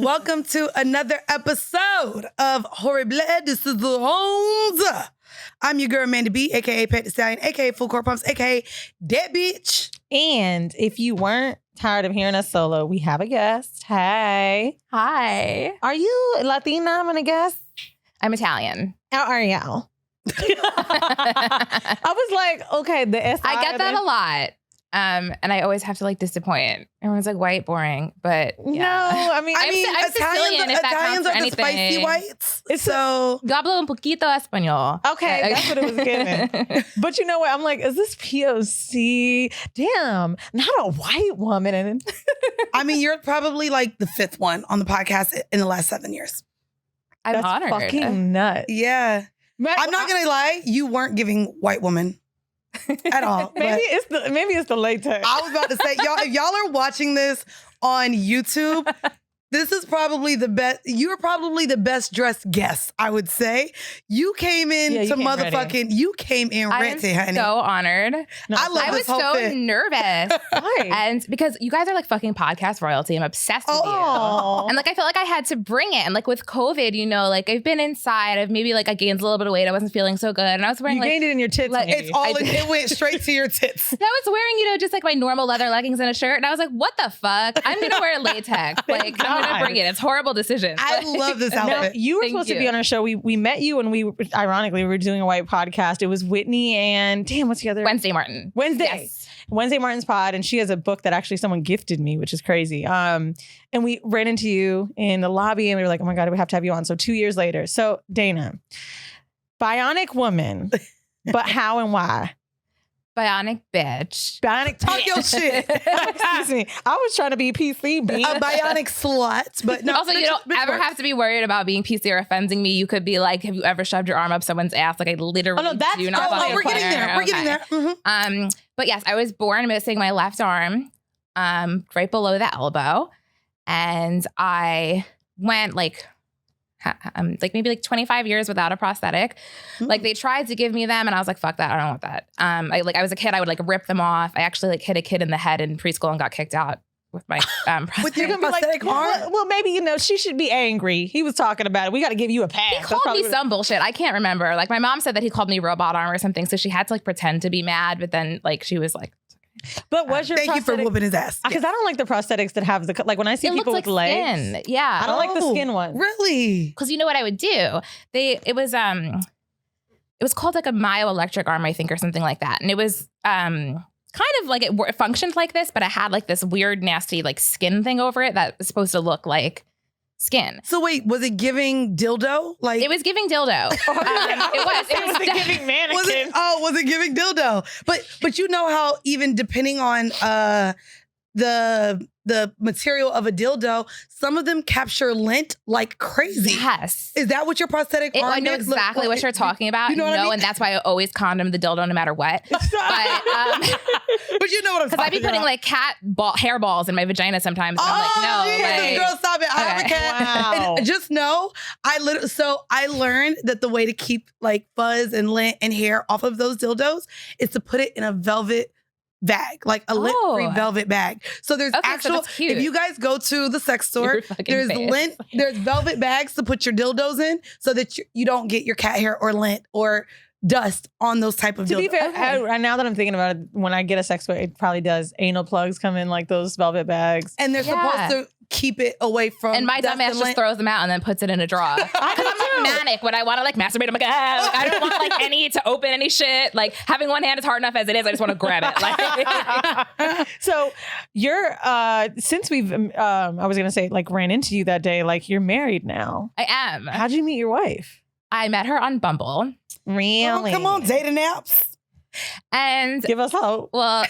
Welcome to another episode of Horrible. This is the Homes. I'm your girl, Mandii, a.k.a. Pet the Stallion, a.k.a. Full Court Pumps, a.k.a. Dead Bitch. And if you weren't tired of hearing us solo, we have a guest. Hey. Hi. Are you Latina, I'm going to guess? I'm Italian. How are y'all? I was like, okay, the S. I get that a lot. And I always have to disappoint. Everyone's like white, boring, but yeah. No, I mean, I'm Sicilian, if that counts Italians for are the spicy anything. whites. So Hablo un poquito español. okay, that's what it was giving. But you know what? I'm like, is this POC? Damn, not a white woman. And I mean, you're probably like the fifth one on the podcast in the last 7 years. I'm that's honored. fucking nuts. Yeah. I'm not going to lie. You weren't giving white woman at all. Maybe it's the latex. I was about to say, y'all, if y'all are watching this on YouTube, this is probably the best. You're probably the best dressed guest, I would say. You came in Yeah, you to came motherfucking, ready. you came in I ready, am honey. so honored. No, I love I was this whole so fit. nervous. Why? And because you guys are like fucking podcast royalty. I'm obsessed with Oh. you. And I felt like I had to bring it. And with COVID, I've been inside. I've maybe I gained a little bit of weight. I wasn't feeling so good. And I was wearing You gained it in your tits. like- maybe. It's all, it went straight to your tits. I was wearing, just my normal leather leggings and a shirt. And I was like, what the fuck? I'm going to wear latex. I'm going God. to bring it. It's a horrible decision. I love this Now, outfit. you were Thank supposed to you. be on our show. We met you when ironically, we were doing a white podcast. It was Whitney and what's the other? Wednesday Martin. Wednesday. Yes. Wednesday Martin's pod. And she has a book that actually someone gifted me, which is crazy. And we ran into you in the lobby and we were like, oh my God, we have to have you on. So 2 years later. So Dayna, Bionic woman, but how and why? Bionic bitch. Bionic, Talk your shit. Excuse me. I was trying to be PC, A bitch. bionic slut, but no. Also, you don't bitch ever works. have to be worried about being PC or offending me. You could be like, have you ever shoved your arm up someone's ass? I literally Oh, no, that's- do not. oh, fucking we're getting care. there. We're getting Okay. there. Mhm. But yes, I was born missing my left arm, right below the elbow, and I went maybe 25 years without a prosthetic. They tried to give me them, and I was like, "Fuck that! I don't want that." I was a kid, I would rip them off. I actually hit a kid in the head in preschool and got kicked out with my prosthetic. With your You're gonna be like, prosthetic arm? well, maybe, she should be angry. He was talking about it. We got to give you a pass. He That's called probably me what- some bullshit. I can't remember. My mom said that he called me robot arm or something, so she had to pretend to be mad, but then she was like, But was your Thank you for prosthetic- whooping his ass. Because I don't like the prosthetics that have when I see it people looks with like legs. skin. Yeah. I don't like the Oh, skin ones. Really? Because you know what I would do? It was called a myoelectric arm, I think, or something like that. And it was kind of it functioned like this, but it had this weird, nasty skin thing over it that was supposed to look like skin. So wait, was it giving dildo? It was giving dildo. It was giving mannequin. Was it giving dildo? But you know how even depending on the material of a dildo, some of them capture lint like crazy. Yes. Is that what your prosthetic arm I know did? Look, exactly what you're talking about. You know what I mean? And that's why I always condom the dildo no matter what. But But you know what I'm because talking I'd be putting about. cat hair balls in my vagina sometimes. And I'm Jesus, girl, stop it. I have a Okay. cat. Wow. And just know, I learned that the way to keep fuzz and lint and hair off of those dildos is to put it in a velvet bag, a lint-free velvet bag. So there's Okay, so actual, that's cute. if you guys go to the sex store, Your fucking there's face. there's velvet bags to put your dildos in so that you don't get your cat hair or lint or dust on those type of To dildos. be fair, now that I'm thinking about it, when I get a sex toy, it probably does. Anal plugs come in those velvet bags. And they're Yeah. supposed to keep it away from And my dust dumbass and just lint. throws them out and then puts it in a drawer. Because I'm manic when I want to masturbate. I'm like, I don't want any to open any shit. Having one hand is hard enough as it is. I just want to grab it. So you're since we've I was gonna say ran into you that day, you're married now. I am. How'd you meet your wife? I met her on Bumble. Really? Oh, come on, dating apps. And Give us hope. well,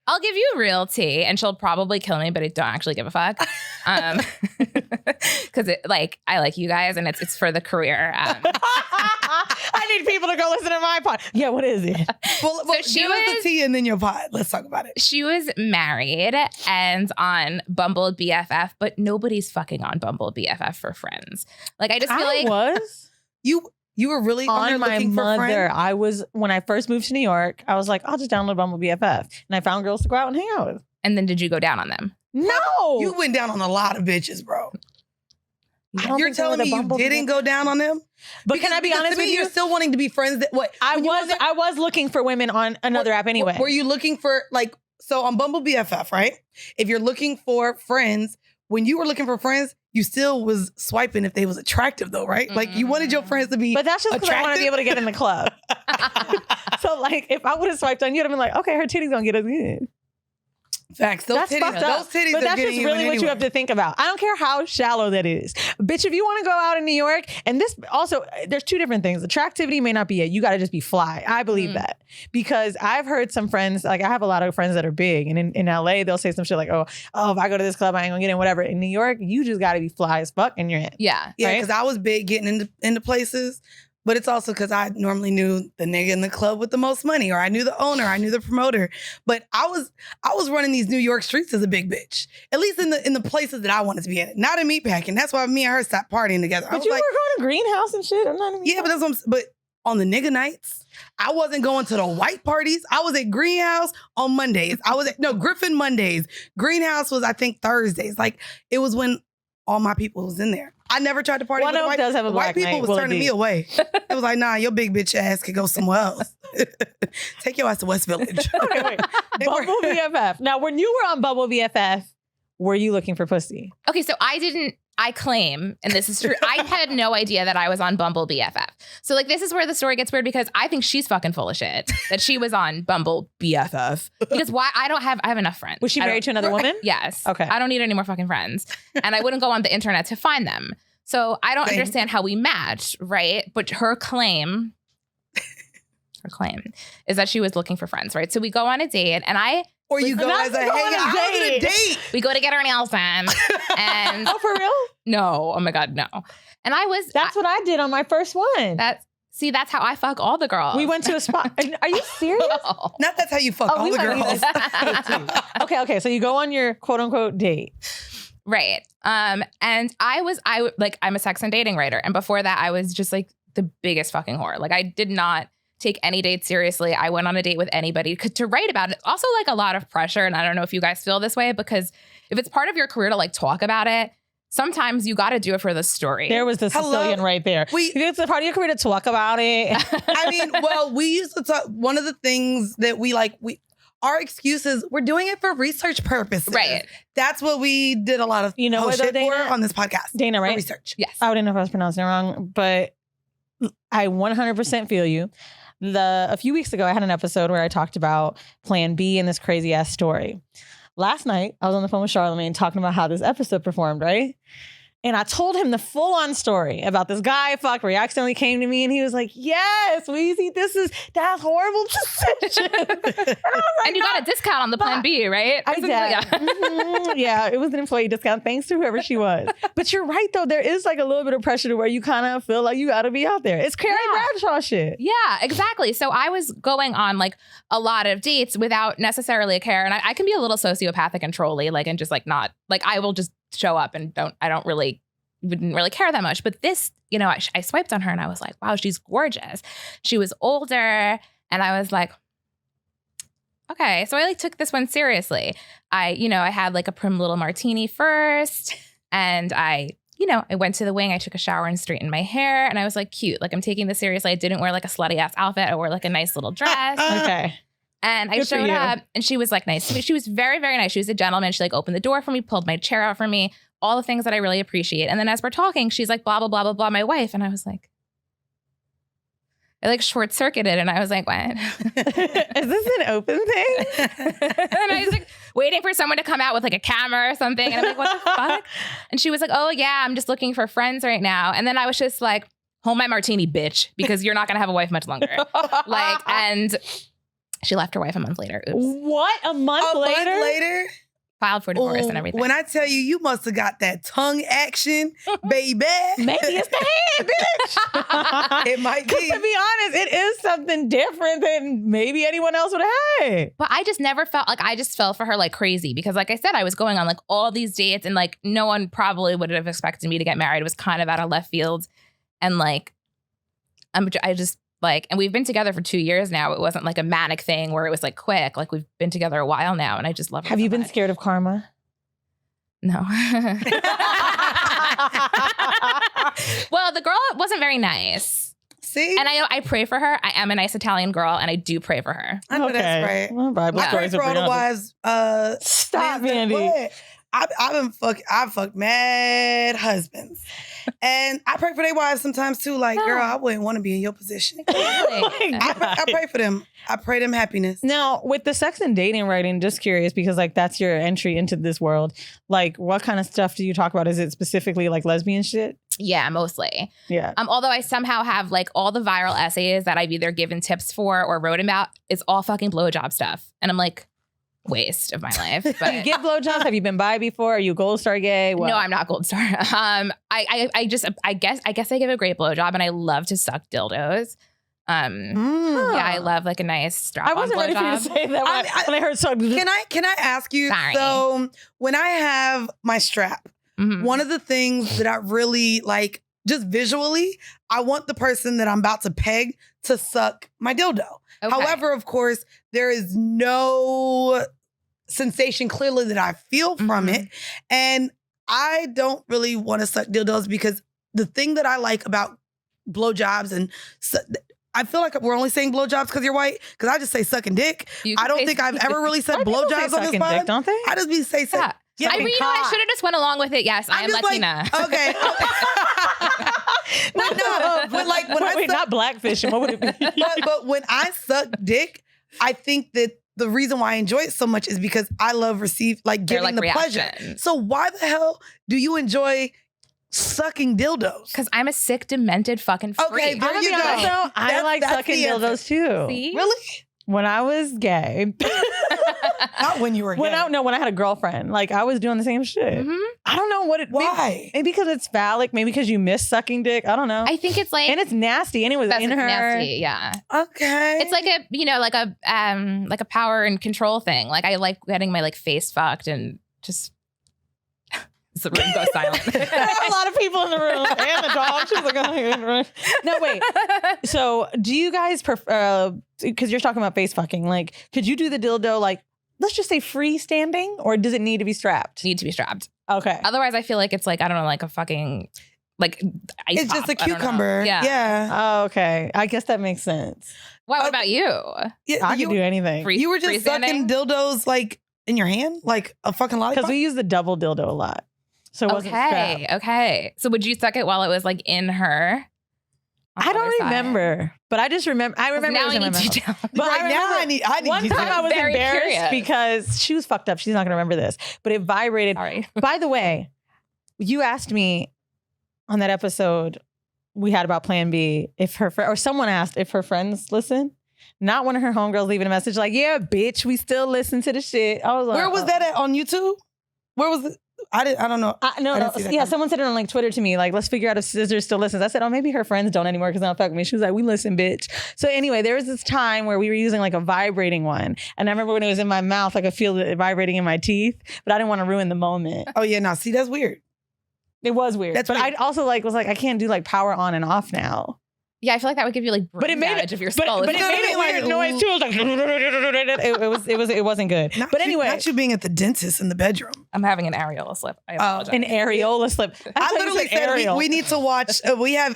I'll give you real tea, and she'll probably kill me, but I don't actually give a fuck. Because I like you guys, and it's for the career. I need people to go listen to my pod. Yeah, what is it? Well, she give us was- the tea and then your pod. Let's talk about it. She was married and on Bumble BFF, but nobody's fucking on Bumble BFF for friends. I just feel like was You were really on there on my looking for mother. friends? I was when I first moved to New York. I was like, I'll just download Bumble BFF, and I found girls to go out and hang out with. And then did you go down on them? No. You went down on a lot of bitches, bro. You're don't think they telling were me the you Bumble didn't BFF? go down on them? But can I be honest to me, with you? You're still wanting to be friends. I was looking for women on another app anyway. Were you looking for so on Bumble BFF, right? If you're looking for friends, when you were looking for friends, you still was swiping if they was attractive though, right? Like you wanted your friends to be But that's just because I want to be able to get in the club. So like if I would have swiped on you, I'd have been like, okay, her titties gonna get us in. Facts. Those titties, fucked up. those titties But are that's getting just really what you have to think about. I don't care how shallow that is. Bitch, if you want to go out in New York, and this also, there's two different things. Attractivity may not be it. You got to just be fly. I believe that. Because I've heard some friends, like I have a lot of friends that are big. And in LA, they'll say some shit like, oh, if I go to this club, I ain't gonna get in, whatever. In New York, you just got to be fly as fuck and you're in. Yeah. Yeah, because I was big getting into places. But it's also because I normally knew the nigga in the club with the most money, or I knew the owner, I knew the promoter. But I was running these New York streets as a big bitch, at least in the places that I wanted to be in. Not in meatpacking. That's why me and her stopped partying together. But you were going to Greenhouse and shit. I'm not even but that's what but on the nigga nights, I wasn't going to the white parties. I was at Greenhouse on Mondays. I was at Griffin Mondays. Greenhouse was I think Thursdays. Like it was when all my people was in there. I never tried to party with the white people. The white people was turning me away. It was like, nah, your big bitch ass could go somewhere else. Take your ass to West Village. Okay, wait. Bumble BFF. Now, when you were on Bumble BFF, were you looking for pussy? Okay, so I claim, and this is true, I had no idea that I was on Bumble BFF. So like this is where the story gets weird because I think she's fucking full of shit that she was on Bumble BFF. Because why? I have enough friends. Was she married to another woman? Yes. Okay. I don't need any more fucking friends. And I wouldn't go on the internet to find them. So I don't understand how we matched, right? But her claim is that she was looking for friends, right? So we go on a date and or you go as a date. We go to get our nails done. And oh, for real? No. Oh my God, no. And that's what I did on my first one. That's how I fuck all the girls. We went to a spot. Are you serious? No. Not that's how you fuck all the girls. Okay. So you go on your quote unquote date. Right. And I'm a sex and dating writer. And before that, I was just like the biggest fucking whore. Like I did not take any date seriously. I went on a date with anybody to write about it. Also like a lot of pressure. And I don't know if you guys feel this way because if it's part of your career to like talk about it, sometimes you got to do it for the story. There was the Sicilian right there. If it's a part of your career to talk about it. I mean, well, we used to talk. One of the things that our excuses, we're doing it for research purposes. Right. That's what we did a lot of shit for on this podcast. Dayna, right? Research. Yes. I wouldn't know if I was pronouncing it wrong, but I 100% feel you. A few weeks ago, I had an episode where I talked about Plan B and this crazy ass story. Last night, I was on the phone with Charlamagne talking about how this episode performed, right? And I told him the full-on story about this guy I fucked where he accidentally came to me and he was like, yes, Weezy, that's horrible decision. And you got a discount on the Plan B, right? I did. Yeah, it was an employee discount. Thanks to whoever she was. But you're right, though. There is like a little bit of pressure to where you kind of feel like you got to be out there. It's Carrie Bradshaw shit. Yeah, exactly. So I was going on like a lot of dates without necessarily a care. And I can be a little sociopathic and trolly, like, and just like not, like I will just show up and wouldn't really care that much. But this, I swiped on her and I was like, wow, she's gorgeous. She was older. And I was like, okay. So I like took this one seriously. I had like a prim little martini first and I went to the wing. I took a shower and straightened my hair and I was like, cute. Like I'm taking this seriously. I didn't wear like a slutty ass outfit. I wore like a nice little dress. Okay. And I showed up and she was like nice. She was very, very nice. She was a gentleman. She like opened the door for me, pulled my chair out for me, all the things that I really appreciate. And then as we're talking, she's like, blah, blah, blah, blah, blah, my wife. And I was like, I like short circuited. And I was like, what? Is this an open thing? And I was like waiting for someone to come out with like a camera or something. And I'm like, what the fuck? And she was like, oh yeah, I'm just looking for friends right now. And then I was just like, hold my martini, bitch, because you're not going to have a wife much longer. And she left her wife a month later. Oops. What? A month later? Filed for divorce and everything. When I tell you, you must have got that tongue action, baby. Maybe it's the head, bitch. It might be. To be honest, it is something different than maybe anyone else would have had. But I just never felt like I just fell for her like crazy because like I said, I was going on like all these dates and like no one probably would have expected me to get married. It was kind of out of left field. And like, I just like, and we've been together for 2 years now. It wasn't like a manic thing where it was like quick. Like we've been together a while now and I just love her. Have you been scared of karma? No. Well, the girl wasn't very nice. See? And I pray for her. I am a nice Italian girl, and I do pray for her. I know that's right. Well, Bible I pray stories for are all the pretty wives. Stop, man, Mandii. what? I've fucked mad husbands. And I pray for their wives sometimes too. Like, girl, I wouldn't want to be in your position. I pray for them. I pray them happiness. Now, with the sex and dating writing, just curious because like that's your entry into this world. Like, what kind of stuff do you talk about? Is it specifically like lesbian shit? Yeah, mostly. Yeah. Although I somehow have like all the viral essays that I've either given tips for or wrote about, it's all fucking blowjob stuff. And I'm like, waste of my life. But Do you get blowjobs? Have you been bi before? Are you Gold Star gay? What? no, I'm not Gold Star. I guess I give a great blowjob, and I love to suck dildos. Yeah, I love like a nice strap. I wasn't ready for you to say that when I heard so. Can I ask you? Sorry. So when I have my strap, one of the things that I really like, just visually, I want the person that I'm about to peg to suck my dildo. Okay. However, of course, there is no sensation clearly that I feel from it. And I don't really want to suck dildos because the thing that I like about blowjobs and I feel like we're only saying blowjobs because you're white. Because I just say sucking dick. I don't think I've ever really said blowjobs on this pod. Dick, don't they? I just be say suck. Yeah. I should have just went along with it. Yes, I am Latina. Okay. But like when I suck, not blackfish. What would it be? but when I suck dick, I think that the reason why I enjoy it so much is because I love giving the pleasure. So why the hell do you enjoy sucking dildos? Because I'm a sick, demented fucking freak. Okay, there you go. I like sucking dildos too. See? Really? When I was gay. Not when you were gay. When I had a girlfriend. Like I was doing the same shit. I don't know what it. Why? Maybe because it's phallic. Maybe because you miss sucking dick. I don't know. I think it's like, and it's nasty. Anyways, that's in her. nasty. Yeah. Okay. It's like a power and control thing. Like I like getting my like face fucked and just. The room goes silent. There are a lot of people in the room and the dog. She's like, oh, no, wait. So, do you guys prefer? Because you're talking about face fucking. Like, could you do the dildo like, let's just say freestanding, or does it need to be strapped? Need to be strapped. Okay. Otherwise, I feel like it's like I don't know, like a fucking like ice it's pop. just a cucumber. Yeah. Oh, okay. I guess that makes sense. What about you? Yeah, I could do anything. You were just sucking dildos like in your hand, like a fucking lollipop. Because we use the double dildo a lot. So it wasn't strapped. Okay. So would you suck it while it was like in her? I don't remember, but I just remember. I remember now I need details. But right now, I need. One time I was Very embarrassed curious. because she was fucked up. She's not gonna remember this, but it vibrated. Sorry. By the way, you asked me on that episode we had about Plan B if her or someone asked if her friends listen. Not one of her homegirls leaving a message like, "Yeah, bitch, we still listen to the shit." I was like, where was that at on YouTube? Where was it? I don't know. No. Yeah, someone said it on like Twitter to me, like, let's figure out if Scissor still listens. I said, oh, maybe her friends don't anymore because they don't fuck with me. She was like, we listen, bitch. So anyway, there was this time where we were using like a vibrating one. And I remember when it was in my mouth, I could feel it vibrating in my teeth, but I didn't want to ruin the moment. Oh yeah, no, see, that's weird. It was weird. That's but weird. I also was like, I can't do like power on and off now. Yeah, I feel like that would give you like brain damage of your skull. But it made a weird noise too. It was like, it wasn't good. But anyway, not you being at the dentist in the bedroom. I'm having an areola slip. I apologize. An areola slip. I literally said we need to watch. We're on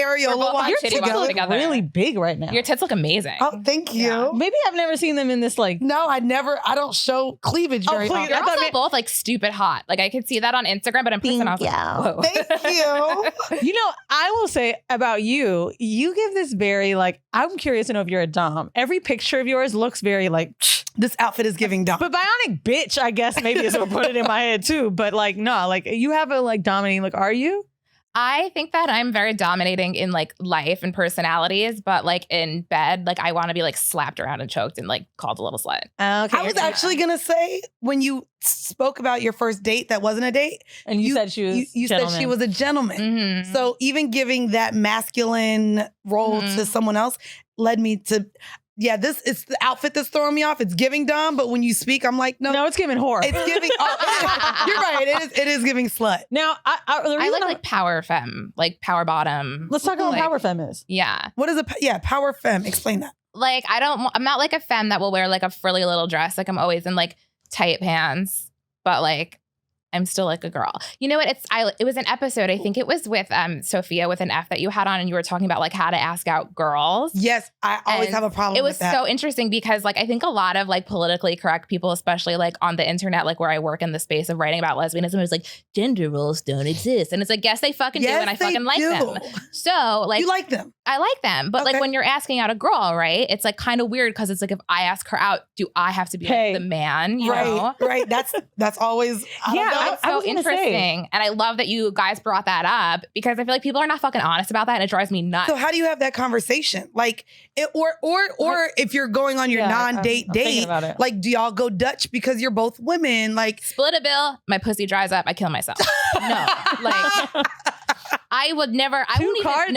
areola watch together. Really big right now. Your tits look amazing. Oh, thank you. Yeah. Maybe I've never seen them in this like. No, I don't show cleavage very often. You're also both like stupid hot. Like I could see that on Instagram, but in person I was like, whoa. Thank you. You know, I will say about you give this very like, I'm curious to know if you're a dom. Every picture of yours looks very like, this outfit is giving dom. but Bionic bitch, I guess maybe is what put it in my head too. But like, no, like you have a like dominating look. Are you? I think that I'm very dominating in like life and personalities, but like in bed, like I want to be like slapped around and choked and like called a little slut. Okay. I was actually gonna say when you spoke about your first date that wasn't a date, and you said she was. You said she was a gentleman. Mm-hmm. So even giving that masculine role to someone else led me to. Yeah, it's the outfit that's throwing me off. It's giving dom, but when you speak, I'm like, no, it's giving whore. It's giving. You're right. It is giving slut. Now, I like power femme, like power bottom. Let's talk about power femme is. Yeah. What is power femme? Explain that. Like I'm not like a femme that will wear like a frilly little dress. Like I'm always in like tight pants, but like I'm still like a girl. You know what? It was an episode. I think it was with Sophia with an F that you had on, and you were talking about like how to ask out girls. Yes, I always have a problem with that. It was so interesting because like I think a lot of like politically correct people, especially like on the internet, like where I work in the space of writing about lesbianism, is like gender roles don't exist, and it's like yes they fucking do, and I fucking like them. So like you like them. I like them, but like when you're asking out a girl, right? It's like kind of weird because it's like if I ask her out, do I have to be like, the man? You know? Right. That's always It's so interesting. And I love that you guys brought that up because I feel like people are not fucking honest about that and it drives me nuts. So how do you have that conversation? Like, or if you're going on your non-date date, like, do y'all go Dutch because you're both women? Like, split a bill, my pussy dries up, I kill myself. No, like, I would never. I wouldn't even.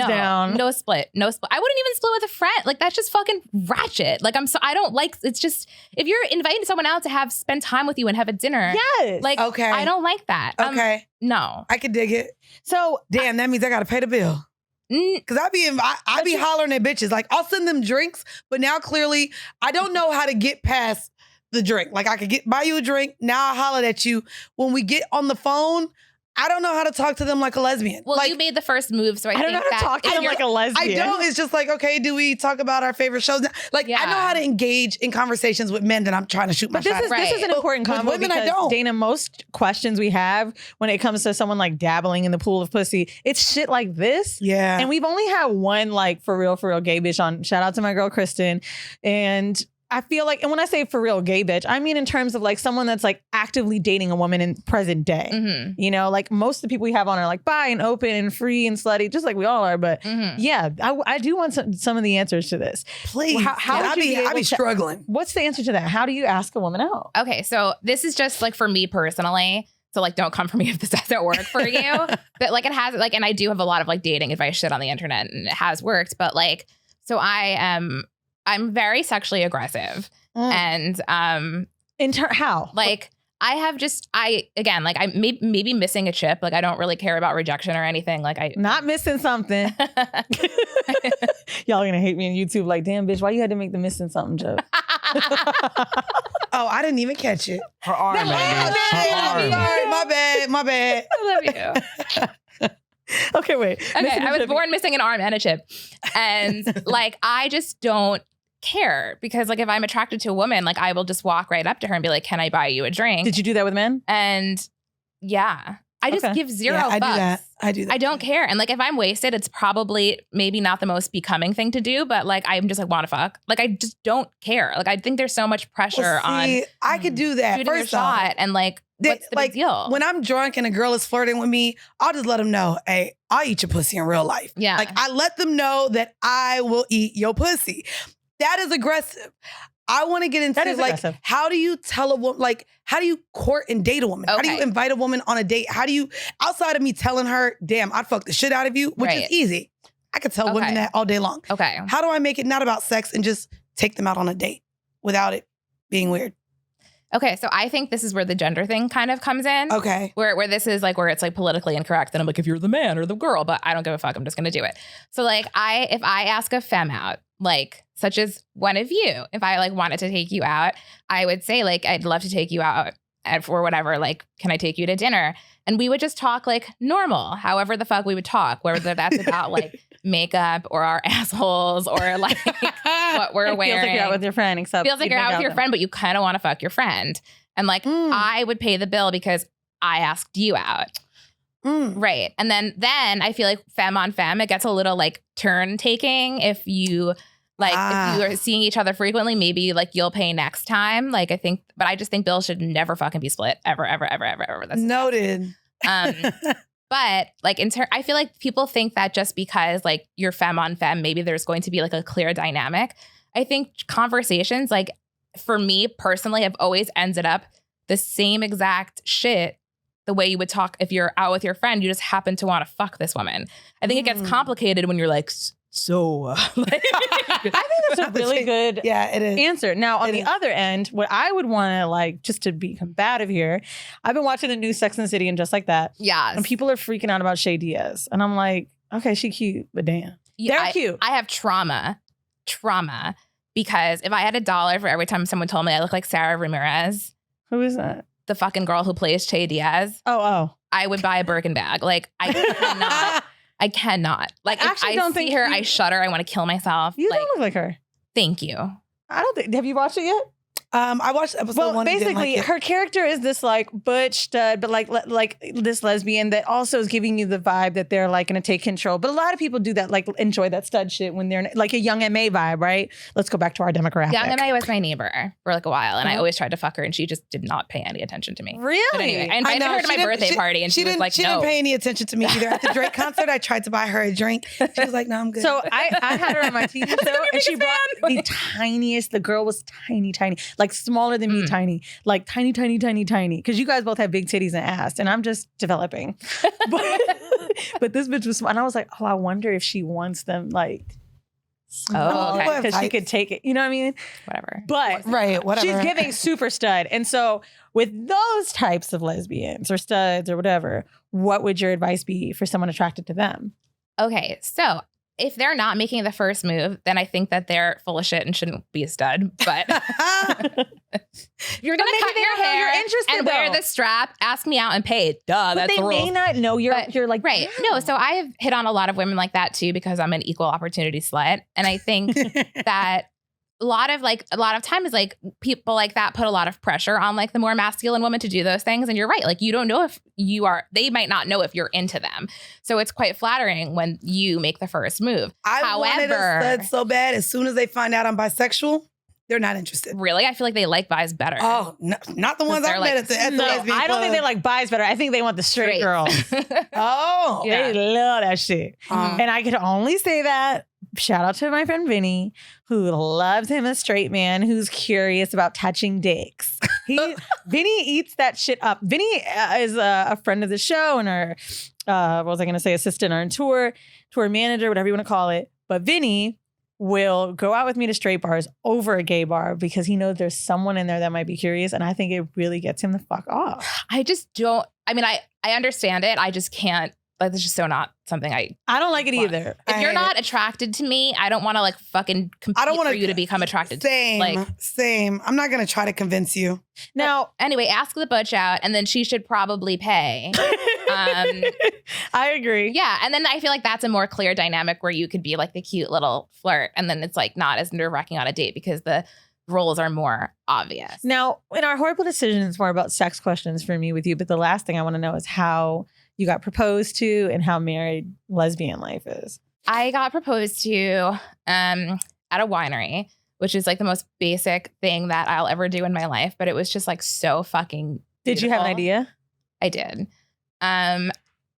No split. I wouldn't even split with a friend. Like that's just fucking ratchet. Like I don't like. It's just if you're inviting someone out to spend time with you and have a dinner. Yes. Like okay. I don't like that. Okay. No. I could dig it. So damn, that means I gotta pay the bill. Cause I be hollering at bitches. Like I'll send them drinks, but now clearly I don't know how to get past the drink. Like I could buy you a drink. Now I hollered at you. When we get on the phone, I don't know how to talk to them like a lesbian. Well, like, you made the first move, so I think don't know how to talk to them like a lesbian. I don't. It's just like, okay, do we talk about our favorite shows now? Like, I know how to engage in conversations with men that I'm trying to shoot my shot. This is an important convo women, because I don't. Dayna, most questions we have when it comes to someone like dabbling in the pool of pussy, it's shit like this. Yeah. And we've only had one like for real gay bitch on. Shout out to my girl Kristen. And I feel like, and when I say for real gay bitch, I mean in terms of like someone that's like actively dating a woman in present day. Mm-hmm. You know, like most of the people we have on are like bi and open and free and slutty, just like we all are. But yeah, I do want some of the answers to this. Please. How I be struggling. What's the answer to that? How do you ask a woman out? Okay, so this is just like for me personally. So like, don't come for me if this doesn't work for you. But like it has like, and I do have a lot of like dating advice shit on the internet and it has worked. But like, so I'm very sexually aggressive and how? Like I maybe missing a chip. Like I don't really care about rejection or anything. Like I not missing something. Y'all gonna hate me on YouTube like, damn bitch, why you had to make the missing something joke? Oh, I didn't even catch it. Her arm, man. Sorry, my bad. I love you. Okay, wait. Okay, I was born missing an arm and a chip. And like I just don't care because like if I'm attracted to a woman, like I will just walk right up to her and be like, can I buy you a drink? Did you do that with men? And yeah, I just give zero fucks. I do that. I don't care. And like if I'm wasted, it's probably maybe not the most becoming thing to do, but like I'm just like want to fuck. Like I just don't care. Like I think there's so much pressure on I could do that. shooting a shot and like what's the big deal? When I'm drunk and a girl is flirting with me, I'll just let them know, hey, I'll eat your pussy in real life. Yeah. Like I let them know that I will eat your pussy. That is aggressive. I want to get into like, how do you tell a woman, like, how do you court and date a woman? Okay. How do you invite a woman on a date? How do you, outside of me telling her, damn, I'd fuck the shit out of you, which is easy. I could tell women that all day long. Okay. How do I make it not about sex and just take them out on a date without it being weird? Okay, so I think this is where the gender thing kind of comes in. Okay. Where this is like where it's like politically incorrect. And I'm like, if you're the man or the girl, but I don't give a fuck. I'm just gonna do it. So like if I ask a femme out, like such as one of you, if I like wanted to take you out, I would say like, I'd love to take you out for whatever, like, can I take you to dinner? And we would just talk like normal, however the fuck we would talk, whether that's about like makeup or our assholes or like what we're wearing. Feels like you're out with your friend, except feels like you're out with your friend, but you kind of want to fuck your friend. And like, I would pay the bill because I asked you out. Right. And then I feel like femme on femme, it gets a little like turn taking if you like if you are seeing each other frequently, maybe like you'll pay next time. Like I think, but I just think bills should never fucking be split ever. That's noted. But like I feel like people think that just because like you're femme on femme, maybe there's going to be like a clear dynamic. I think conversations, like for me personally, have always ended up the same exact shit. The way you would talk if you're out with your friend, you just happen to want to fuck this woman. I think it gets complicated when you're like, I think that's a really good answer. Now, on the other end, what I would want to like, just to be combative here, I've been watching the new Sex and the City and Just Like That. Yeah. And people are freaking out about Shay Diaz. And I'm like, okay, she cute, but damn. They're cute. I have trauma, because if I had $1 for every time someone told me I look like Sarah Ramirez. Who is that? the fucking girl who plays Che Diaz, Oh. I would buy a Birkin bag. Like, I cannot. Like, if actually I don't see think her, you- I shudder. I want to kill myself. You like, don't look like her. thank you. I don't think. Have you watched it yet? I watched episode Well, one. and didn't basically, like it. her character is this like butch stud, but like this lesbian that also is giving you the vibe that they're like going to take control. But a lot of people do that, like enjoy that stud shit when they're like a young MA vibe, right? Let's go back to our demographic. Young MA was my neighbor for like a while, and I Oh. always tried to fuck her, and she just did not pay any attention to me. Really? But anyway, I invited know, her to she my didn't- birthday party, and she was didn't, like, she no. didn't pay any attention to me either. At the Drake concert, I tried to buy her a drink. She was like, no, I'm good. So I had her on my TV show, and she brought the tiniest. The girl was tiny, like smaller than me, tiny, like tiny. Because you guys both have big titties and ass, and I'm just developing. But this bitch was small, and I was like, oh, I wonder if she wants them like small okay. because she could take it. You know what I mean? Whatever. But right, whatever. she's giving super stud, and so with those types of lesbians or studs or whatever, what would your advice be for someone attracted to them? Okay, so if they're not making the first move, then I think that they're full of shit and shouldn't be a stud. But if you're gonna maybe cut they your don't know you're hair interested, and wear though. the strap, ask me out and pay it. Duh, But that's they the may rule. not know you're like Right. No, so I have hit on a lot of women like that too because I'm an equal opportunity slut. And I think that a lot of times like people like that put a lot of pressure on like the more masculine woman to do those things. And you're right. Like you don't know if they might not know if you're into them. So it's quite flattering when you make the first move. I wanted a stud so bad. As soon as they find out I'm bisexual, they're not interested. Really? I feel like they like bis better. Oh, no, not the ones They're I've like, met at the no, lesbian I don't think club. they like bis better. I think they want the straight girls. Oh. Yeah. They love that shit. Uh, And I could only say that. Shout out to my friend Vinny, who loves him a straight man who's curious about touching dicks. Vinny eats that shit up. Vinny is a friend of the show and our, what was I going to say, assistant or tour manager, whatever you want to call it. But Vinny will go out with me to straight bars over a gay bar because he knows there's someone in there that might be curious. And I think it really gets him the fuck off. I just don't. I mean, I understand it. I just can't. Like, it's just so not something I don't like it either. If you're not attracted to me, I don't want to like fucking compete for you to become attracted to me. Same. I'm not going to try to convince you. Now, anyway, ask the butch out and then she should probably pay. I agree. Yeah. And then I feel like that's a more clear dynamic where you could be like the cute little flirt. And then it's like not as nerve wracking on a date because the roles are more obvious. Now, in our horrible decision, it's more about sex questions for me with you. But the last thing I want to know is how you got proposed to and how married lesbian life is. I got proposed to at a winery, which is like the most basic thing that I'll ever do in my life. But it was just like so fucking Did you have an idea? I did.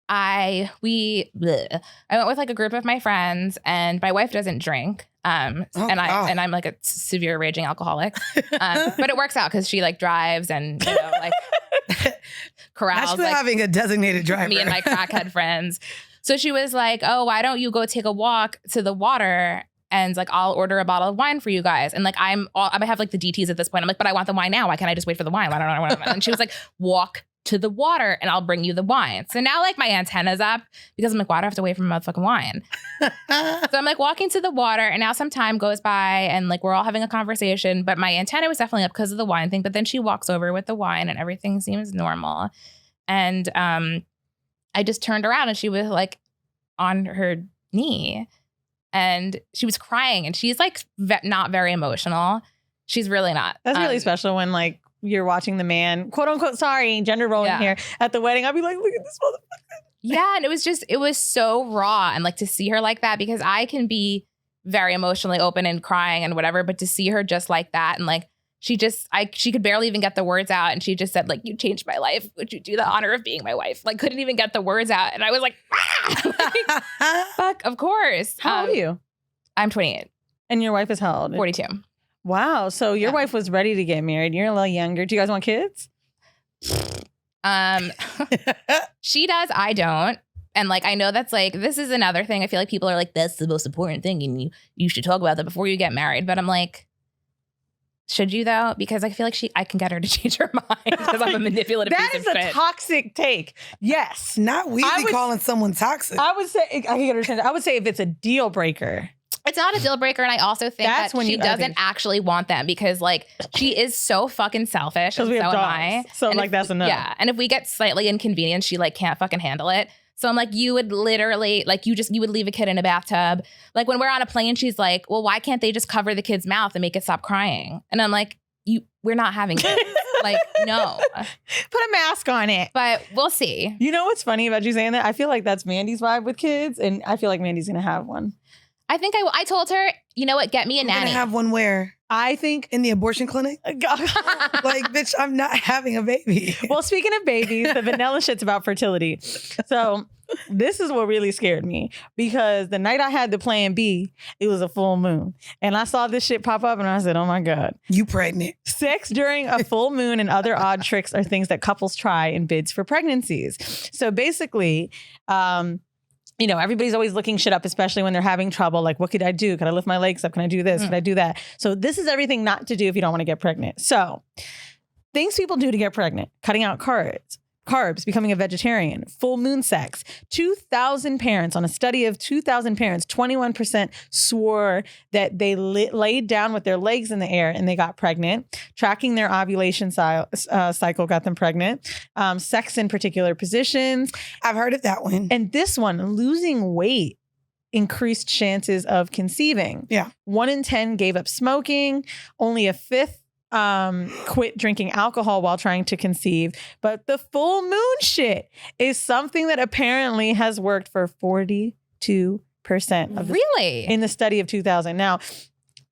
I went with like a group of my friends, and my wife doesn't drink. And I'm like a severe raging alcoholic. But it works out because she like drives and you know like corrals like having a designated driver. me and my crackhead friends. So she was like, "Oh, why don't you go take a walk to the water?" And like, I'll order a bottle of wine for you guys. And like, I have like the DTs at this point. I'm like, but I want the wine now. Why can't I just wait for the wine? Why don't I? And she was like, walk to the water and I'll bring you the wine. So now like my antenna's up because I'm like, why do I have to wait for my motherfucking wine? So I'm like walking to the water and now some time goes by and like we're all having a conversation, but my antenna was definitely up because of the wine thing. But then she walks over with the wine and everything seems normal. And I just turned around and she was like on her knee and she was crying and she's like not very emotional. She's really not. That's really special when like you're watching the man, quote unquote, sorry, gender rolling here at the wedding. I'll be like, look at this motherfucker. Yeah. And it was so raw. And like to see her like that, because I can be very emotionally open and crying and whatever, but to see her just like that and like, she could barely even get the words out. And she just said like, you changed my life. Would you do the honor of being my wife? Like couldn't even get the words out. And I was like, like fuck, of course. How old are you? I'm 28. And your wife is how old? 42. Wow. So your wife was ready to get married. You're a little younger. Do you guys want kids? She does. I don't. And like, I know that's like, this is another thing. I feel like people are like, that's the most important thing. And you should talk about that before you get married. But I'm like, should you though? Because I feel like I can get her to change her mind because I'm a manipulative That piece is of a shit. toxic take. Yes. Not Weezy calling someone toxic. I would say, I can get her to change. I would say if it's a deal breaker. It's not a deal breaker, and I also think That's that when she doesn't actually want them because, like, she is so fucking selfish, and we so have am dogs. I. So, And like, that's enough. Yeah, and if we get slightly inconvenienced, she like can't fucking handle it. So I'm like, you would literally like you would leave a kid in a bathtub. Like when we're on a plane, she's like, well, why can't they just cover the kid's mouth and make it stop crying? And I'm like, we're not having kids. Like, no. Put a mask on it. But we'll see. You know what's funny about you saying that? I feel like that's Mandi's vibe with kids, and I feel like Mandi's gonna have one. I think I told her, you know what, get me a You're nanny. gonna have one where? I think In the abortion clinic? Like, bitch, I'm not having a baby. Well, speaking of babies, the vanilla shit's about fertility. So this is what really scared me because the night I had the plan B, it was a full moon. And I saw this shit pop up and I said, oh my God. You pregnant. Sex during a full moon and other odd tricks are things that couples try in bids for pregnancies. So basically, you know, everybody's always looking shit up, especially when they're having trouble. Like, what could I do? Can I lift my legs up? Can I do this? Can I do that? So this is everything not to do if you don't want to get pregnant. So things people do to get pregnant: cutting out carbs, becoming a vegetarian, full moon sex. 2,000 parents, on a study of 2,000 parents, 21% swore that they laid down with their legs in the air and they got pregnant. Tracking their ovulation cycle got them pregnant. Sex in particular positions. I've heard of that one. And this one, losing weight increased chances of conceiving. Yeah. 1 in 10 gave up smoking. Only a fifth quit drinking alcohol while trying to conceive. But the full moon shit is something that apparently has worked for 42% of Really? in the study of 2000. Now,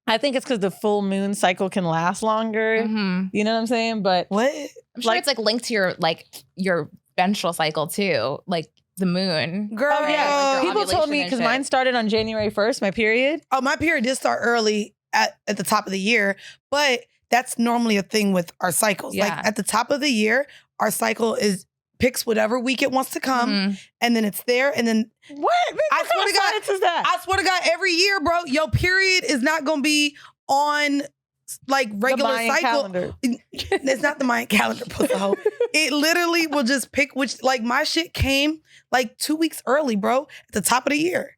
I think it's because the full moon cycle can last longer. Mhm. You know what I'm saying? But What? I'm sure it's like linked to your menstrual cycle too, like the moon. Girl. oh yeah, Like your people told ovulation me and because shit. mine started on January 1st, my period. Oh, my period did start early at the top of the year, but that's normally a thing with our cycles. Yeah. Like at the top of the year, our cycle picks whatever week it wants to come, Mhm. and then it's there, and then What? I swear to God, science is that? I swear to God, every year, bro, your period is not gonna be on like regular the Mayan cycle. calendar. It's not the Mayan calendar, pussy. It literally will just pick which. Like my shit came like 2 weeks early, bro, at the top of the year.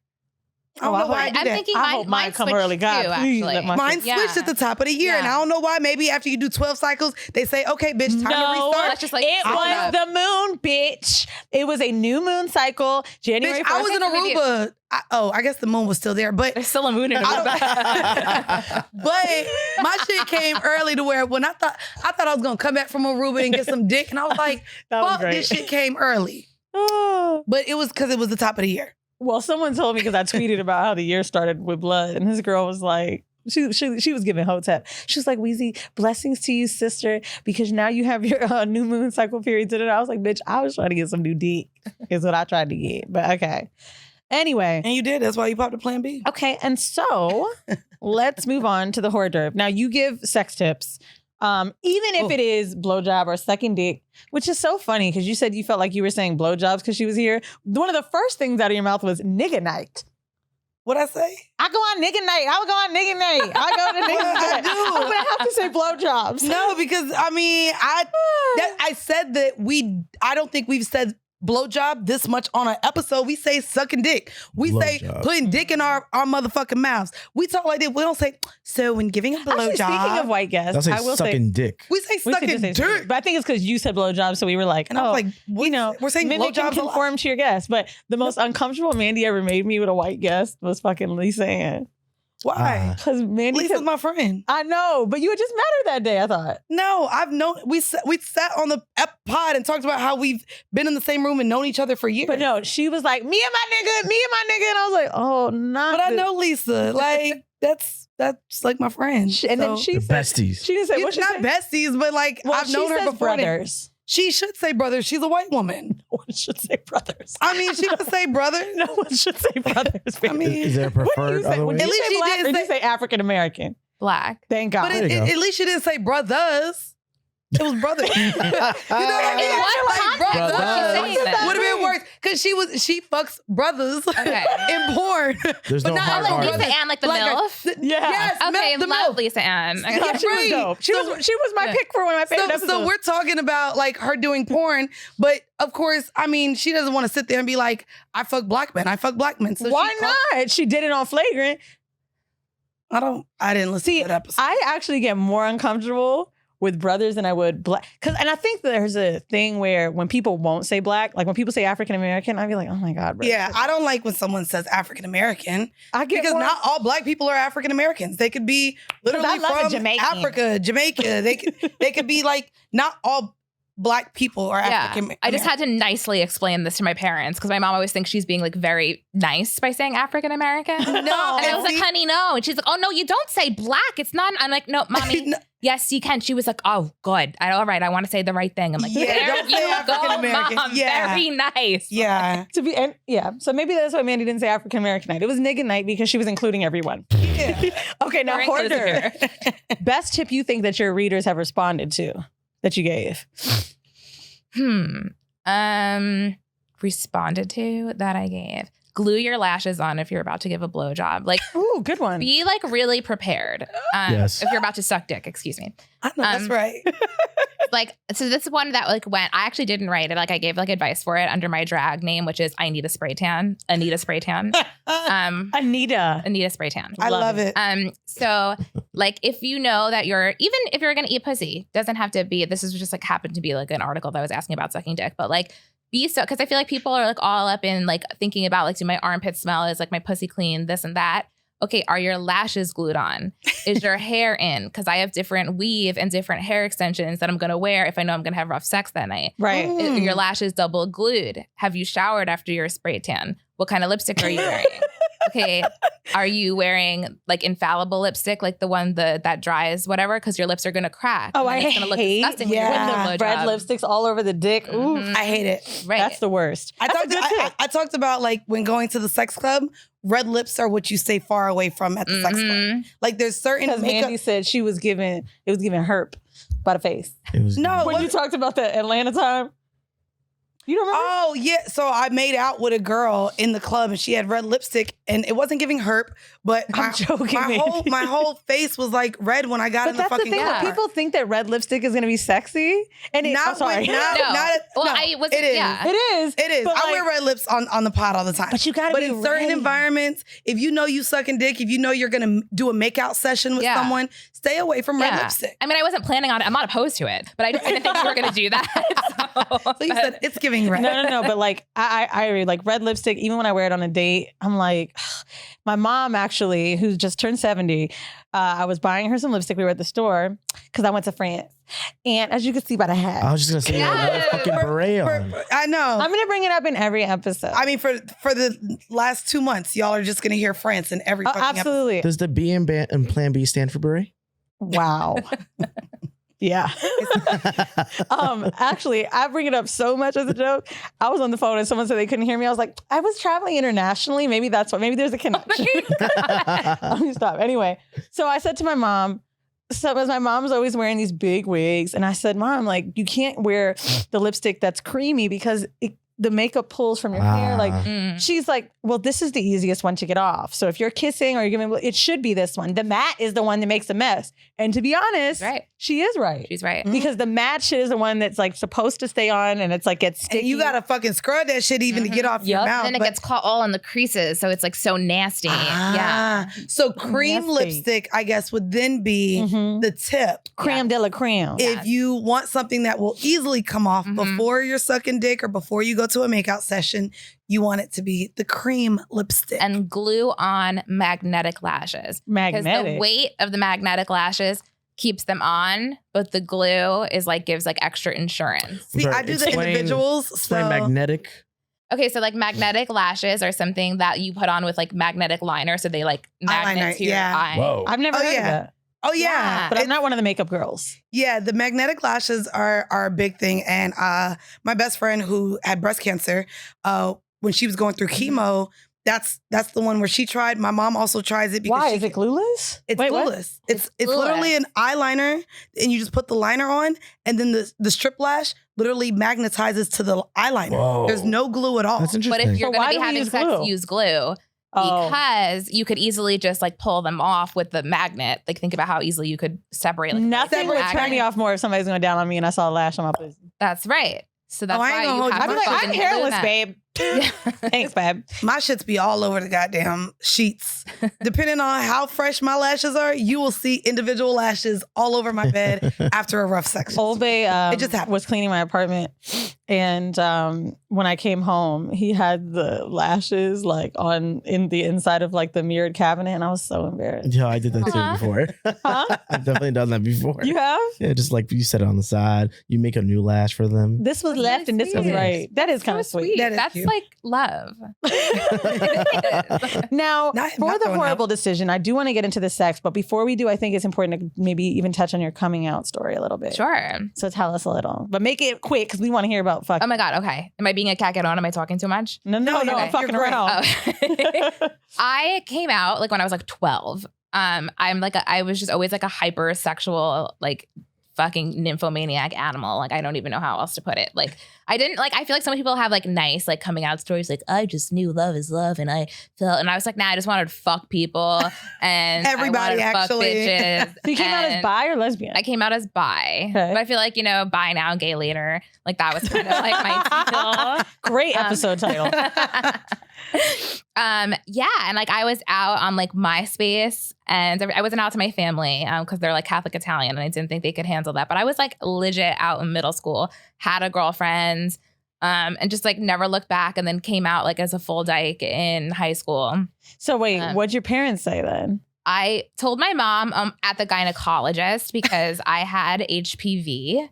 I don't Oh, I know hope- why I do I'm that. thinking I hope mine come switched early. God, too, please actually. let my- Mine Yeah. switched at the top of the year, and I Yeah. don't know why. Maybe after you do 12 cycles, they say, "Okay, bitch, time to No, restart." That's just like It I don't was the moon, bitch. It was a new moon cycle. January Bitch, 1st. I was in That's what we do. Aruba. I guess the moon was still there, but There's still a moon in I but my shit came early to where when I thought I was gonna come back from Aruba and get some dick, and I was like, That was "Fuck, great. this shit came early." Oh. But it was because it was the top of the year. Well, someone told me because I tweeted about how the year started with blood, and this girl was like, she was giving hotep. She was like, Weezy, blessings to you, sister, because now you have your new moon cycle period. And I was like, bitch, I was trying to get some new dick, is what I tried to get. But okay. Anyway. And you did. That's why you popped a plan B. Okay, and so let's move on to the hors d'oeuvre. Now, you give sex tips, even if it is blowjob or sucking dick, which is so funny because you said you felt like you were saying blowjobs because she was here. One of the first things out of your mouth was nigga night. What'd I say? I go on nigga night. I would go on nigga night. I go to nigga What did I night. do? Oh, but I have to say blowjobs. No, because I mean, I said that I don't think we've said blowjob this much on an episode. We say sucking dick. We say Blowjob. putting dick in our motherfucking mouths. We talk like that. We don't say, so when giving a Actually, speaking blowjob. of white guests, That's like I will sucking say. dick. We say We sucking should just say dick. sucking. But I think it's because you said blowjobs, so we were like, And oh, I was like, you know, we're saying mimic and blowjobs a lot. conform to your guest. But the most uncomfortable Mandii ever made me with a white guest was fucking Lisa Ann. Why? Because Mandii Lisa's my friend. I know, but you had just met her that day, I thought. No, I've known, we sat on the pod and talked about how we've been in the same room and known each other for years. But no, she was like, me and my nigga. And I was like, oh, not But I this. know Lisa. Like, that's like my friend. And then So- she The said, besties. she didn't say, what It's she not said? besties, but like Well, I've known she her says before. then. brothers. She should say brothers. She's a white woman. No one should say brothers. I mean, she could say brother. No one should say brothers. I mean, Is there a what do you preferred say? other When way? you At least say she black, didn't or you say- say African American. Black. Thank God. but There you go. at least she didn't say brothers. It was brothers. You know what I mean? In what Like, context brothers. was she saying that? Would have been worse because she fucks brothers Okay. in porn. There's But no not hard Like hard. Lisa Ann, like the MILF? Yeah. Yes, Okay, the love milf. Lisa Ann. Okay. Yeah, she was Right. dope. She was my Yeah. pick for one of my favorite So episodes. we're talking about like her doing porn, but of course, I mean, she doesn't want to sit there and be like, I fuck black men. So Why she called- not? She did it on Flagrant. I didn't listen See, to that episode. I actually get more uncomfortable with brothers than I would black. And I think there's a thing where when people won't say black, like when people say African American, I'd be like, oh my God, bro. Yeah, I don't like when someone says African American because more, not all black people are African Americans. They could be literally I love a from Jamaican. Africa, Jamaica. They could be like not all black people are African American. I just had to nicely explain this to my parents because my mom always thinks she's being like very nice by saying African American. No, and I was like, honey, no. And she's like, oh no, you don't say black. It's not. I'm like, no, mommy. No. Yes, you can. She was like, oh, good. All right. I want to say the right thing. I'm like, Yeah, there don't you say go, African-American. Mom. Yeah. Very nice. Yeah. So maybe that's why Mandii didn't say African American night. It was nigga night because she was including everyone. Yeah. Okay, now We're Hoarder. inclusive here. Best tip you think that your readers have responded to that you gave? Responded to that I gave. Glue your lashes on if you're about to give a blowjob. Like, Ooh, good one. be like really prepared. Yes. If you're about to suck dick, excuse me. I know that's right. Like, so this is one that like went, I actually didn't write it. Like I gave like advice for it under my drag name, which is I need a spray tan. Anita Spray Tan. Anita Spray Tan. I love it. So like if you know that even if you're gonna eat pussy, doesn't have to be, this is just like happened to be like an article that was asking about sucking dick, but like because I feel like people are like all up in like thinking about like, do my armpits smell? Is like my pussy clean? This and that. Okay, are your lashes glued on? Is your hair in? Because I have different weave and different hair extensions that I'm going to wear if I know I'm going to have rough sex that night. Right. Are your lashes double glued? Have you showered after your spray tan? What kind of lipstick are you wearing? Okay, are you wearing like infallible lipstick, like the one that dries whatever? Because your lips are going to crack. Oh, and I it's gonna look hate disgusting yeah. when you're when doing the a red blowjob. lipsticks all over the dick. Ooh, Mhm. I hate it. Right. that's the worst. I That's a talked, good tip. I talked about like when going to the sex club, red lips are what you stay far away from at the sex club. Mhm. Like there's certain Because makeup. Mandii said it was giving herp by the face. It was No, When you talked about the Atlanta time. You don't remember? Oh yeah, so I made out with a girl in the club and she had red lipstick and it wasn't giving herp, but I'm joking, maybe. my whole face was like red when I got But in the that's the fucking thing. car. When people think that red lipstick is going to be sexy, and it, Not I'm sorry, with- not- No. Well, no, I was it is. yeah. it is. It is. But I like- wear red lips on the pod all the time. But you got to But be in certain ready. environments, if you know you sucking dick, if you know you're gonna do a makeout session with Yeah. someone, stay away from red Yeah. lipstick. I mean, I wasn't planning on it. I'm not opposed to it, but I didn't think you were going to do that. So you said it's giving red. No. But like, I like red lipstick. Even when I wear it on a date, I'm like, my mom actually, who just turned 70, I was buying her some lipstick. We were at the store because I went to France, and as you can see by the hat, I was just gonna say, Yes. another fucking beret on. I know. I'm gonna bring it up in every episode. I mean, for the last 2 months, y'all are just gonna hear France in every Oh, fucking episode. absolutely. Does the B and Plan B stand for beret? Wow. Yeah. Actually, I bring it up so much as a joke. I was on the phone and someone said they couldn't hear me. I was like, I was traveling internationally. Maybe that's what. Maybe there's a connection. Let me stop. Anyway, so I said to my mom, as my mom's always wearing these big wigs, and I said, Mom, like you can't wear the lipstick that's creamy because the makeup pulls from your hair. Like Mm. she's like, well, this is the easiest one to get off. So if you're kissing or you're giving, it should be this one. The matte is the one that makes a mess. And to be honest, Right. she is right. She's right. Because the matte shit is the one that's like supposed to stay on and it's like gets sticky. And you gotta fucking scrub that shit even to get off your Yup. mouth. And then it but- gets caught all in the creases, so it's like so nasty. Yeah. So cream Nasty. lipstick, I guess, would then be Mhm. the tip. creme de la creme. If you want something that will easily come off Mhm. before you're sucking dick or before you go to a makeout session, you want it to be the cream lipstick. And glue on magnetic lashes. Because the Magnetic. weight of the magnetic lashes keeps them on, but the glue is like gives like extra insurance. See, Sorry, I do the explain- individuals. Explain so magnetic. Okay, so like magnetic lashes are something that you put on with like magnetic liner, so they like magnet Eyeliner, to your yeah. eye. Whoa. I've never Oh, heard yeah. of that. Oh yeah, Yeah. But I'm not one of the makeup girls. Yeah, the magnetic lashes are a big thing. And my best friend who had breast cancer, when she was going through chemo, that's the one where she tried. My mom also tries it because Why? she Is it glueless? It's Wait, what? glueless. It's It's literally an eyeliner, and you just put the liner on, and then the strip lash literally magnetizes to the eyeliner. Whoa. There's no glue at all. That's But interesting. if you're So going why to do be we having use sex, glue? use glue. Oh. Because you could easily just like pull them off with the magnet. Like think about how easily you could separate. Like, Nothing the would magnet. turn me off more if somebody's going down on me and I saw a lash on my pussy. That's right. So that's Oh, I ain't why gonna you hold have you. I'd be to like, fucking I'm glue hairless, that. babe. Thanks, babe. My shits be all over the goddamn sheets. Depending on how fresh my lashes are, you will see individual lashes all over my bed after a rough section. Old Bay It just happened. was cleaning my apartment, and when I came home, he had the lashes like in the inside of like the mirrored cabinet, and I was so embarrassed. Yeah, I did that too before. Huh? I've definitely done that before. You have? Yeah, just like you set it on the side. You make a new lash for them. This was That's left really and this was sweet. right. That is kind of So sweet. That is That's cute. like love. Now, Not for the throwing horrible up. decision, I do want to get into the sex, but before we do, I think it's important to maybe even touch on your coming out story a little bit. Sure. So tell us a little, but make it quick because we want to hear about fuck. Oh my God. Okay. Am I being a cacaron? Am I talking too much? No, No, I'm you're fucking great. around. Oh. I came out like when I was like 12. I was just always like a hypersexual, like fucking nymphomaniac animal. Like I don't even know how else to put it. Like I feel like some people have like nice like coming out stories. Like I just knew love is love, and I was like, nah, I just wanted to fuck people and Everybody, I wanted to actually. fuck bitches. So you came out as And bi or lesbian? I came out as bi, Okay. but I feel like bi now, gay later. Like that was kind of like my deal. Great episode title. Yeah, and like I was out on like MySpace, and I wasn't out to my family because they're like Catholic Italian, and I didn't think they could handle that. But I was like legit out in middle school, had a girlfriend, and just like never looked back, and then came out like as a full dyke in high school. So wait, Um, what'd your parents say then? I told my mom at the gynecologist because I had HPV.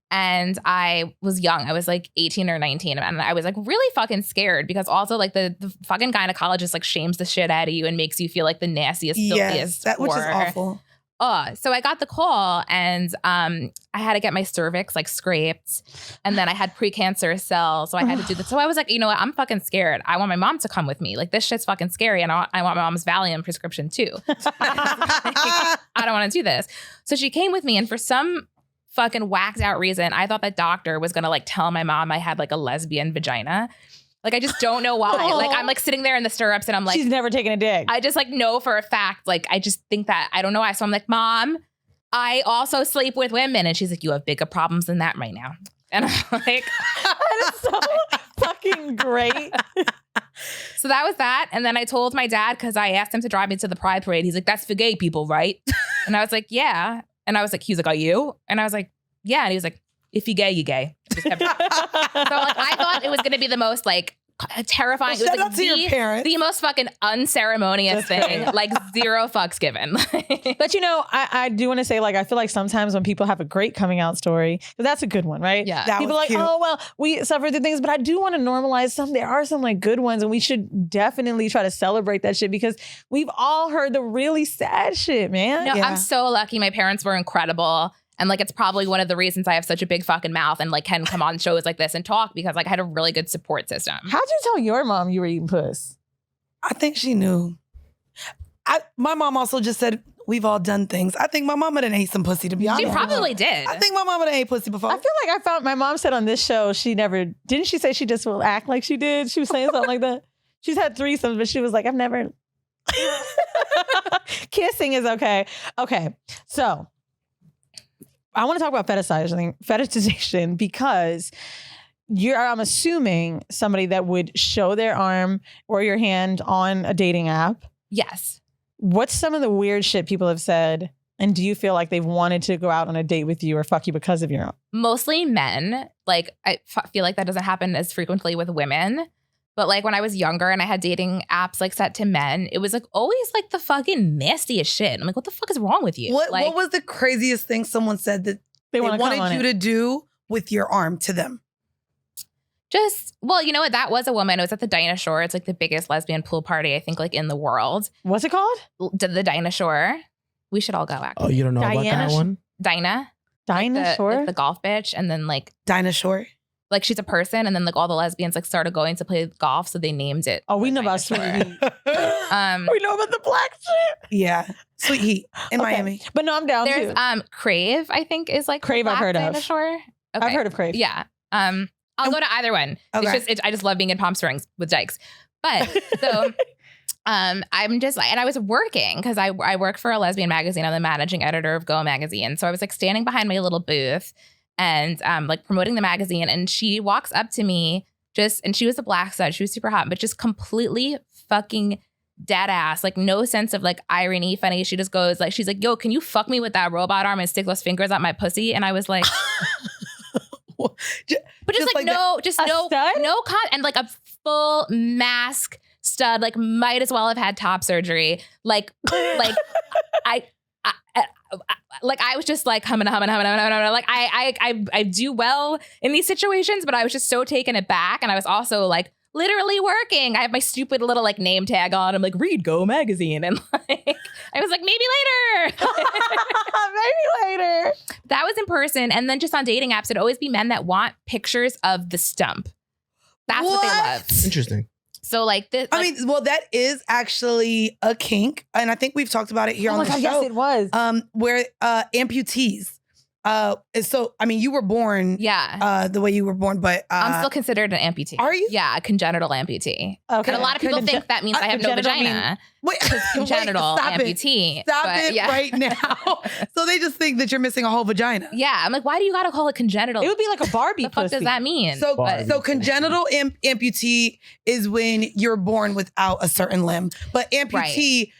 And I was young. I was like 18 or 19. And I was like really fucking scared because also like the fucking gynecologist like shames the shit out of you and makes you feel like the nastiest, Yes, filthiest. which is whore. awful. So I got the call and I had to get my cervix like scraped. And then I had precancerous cells. So I had to do this. So I was like, you know what? I'm fucking scared. I want my mom to come with me. Like this shit's fucking scary. And I want my mom's Valium prescription too. I don't want to do this. So she came with me, and for some fucking whacked out reason, I thought that doctor was gonna like tell my mom I had like a lesbian vagina. Like I just don't know why. Like I'm like sitting there in the stirrups and I'm like, She's never taken a dick. I just like know for a fact. Like I just think that I don't know why. So I'm like, Mom, I also sleep with women. And she's like, you have bigger problems than that right now. And I'm like, That is so fucking great. so that was that. And then I told my dad because I asked him to drive me to the Pride Parade. He's like, that's for gay people, right? And I was like, yeah. And I was like, he was like, are you? And I was like, yeah. And he was like, if you're gay, you're gay. Just kept- so like, I thought it was going to be the most like terrifying. Well, it shout was out to your like parents. the most fucking unceremonious thing. Like zero fucks given. But you know, I do want to say, like, I feel like sometimes when people have a great coming out story, that's a good one, right? Yeah. That People was are like, cute. oh, well, we suffered through things, but I do want to normalize some. There are some like good ones, and we should definitely try to celebrate that shit because we've all heard the really sad shit, man. No, Yeah. I'm so lucky. My parents were incredible. And like, it's probably one of the reasons I have such a big fucking mouth and like can come on shows like this and talk because like I had a really good support system. How'd you tell your mom you were eating puss? I think she knew. My mom also just said we've all done things. I think my mama done ate some pussy, to be honest. She probably did. I think my mama done ate pussy before. I feel like I found my mom said on this show she never didn't she say she just will act like she did? She was saying something like that. She's had threesomes, but she was like, I've never kissing is okay. Okay. So I want to talk about fetishization because I'm assuming somebody that would show their arm or your hand on a dating app. Yes. What's some of the weird shit people have said? And do you feel like they've wanted to go out on a date with you or fuck you because of your Mostly men. Like I feel like that doesn't happen as frequently with women. But like when I was younger and I had dating apps like set to men, it was like always like the fucking nastiest shit. I'm like, what the fuck is wrong with you? What Like, was the craziest thing someone said that they wanna come on wanted you it? to do with your arm to them? well, you know what? That was a woman. It was at the Dayna Shore. It's like the biggest lesbian pool party, I think, like in the world. What's it called? The Dayna Shore. We should all go, Oh, actually. you don't know about Diana that one? Dayna. Dinosaur? The golf bitch. And then like Dinosaur. she's a person. And then like all the lesbians like started going to play golf. So they named it. Oh, we the know about Dayna Sweet Shore. Heat. We know about the black shit. Yeah. Sweet Heat in Okay. Miami. But no, I'm down There's too. Crave, I think, is like Crave I've Black heard of. Dayna Shore. I've heard of Crave. Yeah. I'll go to either one. Okay. I just love being in Palm Springs with dykes. But so I'm just like, and I was working because I work for a lesbian magazine. I'm the managing editor of Go magazine. So I was like standing behind my little booth and like promoting the magazine. And she walks up to me and she was a black stud. She was super hot, but just completely fucking dead ass, like no sense of like irony, funny. She just goes like, she's like, yo, can you fuck me with that robot arm and stick those fingers up my pussy? And I was like, but just like no, just no, stud? no and like a full mask stud, like might as well have had top surgery. Like I was just like humming. Like I do well in these situations, but I was just so taken aback, and I was also like literally working. I have my stupid little like name tag on. I'm like, read Go magazine, and like I was like, maybe later. Maybe later. That was in person, and then just on dating apps, it'd always be men that want pictures of the stump. That's what they love. Interesting. So like this, I mean, well, that is actually a kink, and I think we've talked about it here on the show. Yes, it was. Where amputees. So I mean, you were born, the way you were born, but I'm still considered an amputee. Are you? Yeah, a congenital amputee. Okay. And a lot of people think that means I have no vagina. Wait, Congenital stop amputee. Stop it right now. So they just think that you're missing a whole vagina. Yeah, I'm like, why do you gotta call it congenital? It would be like a Barbie What the fuck does that mean? So congenital amputee is when you're born without a certain limb, but amputee,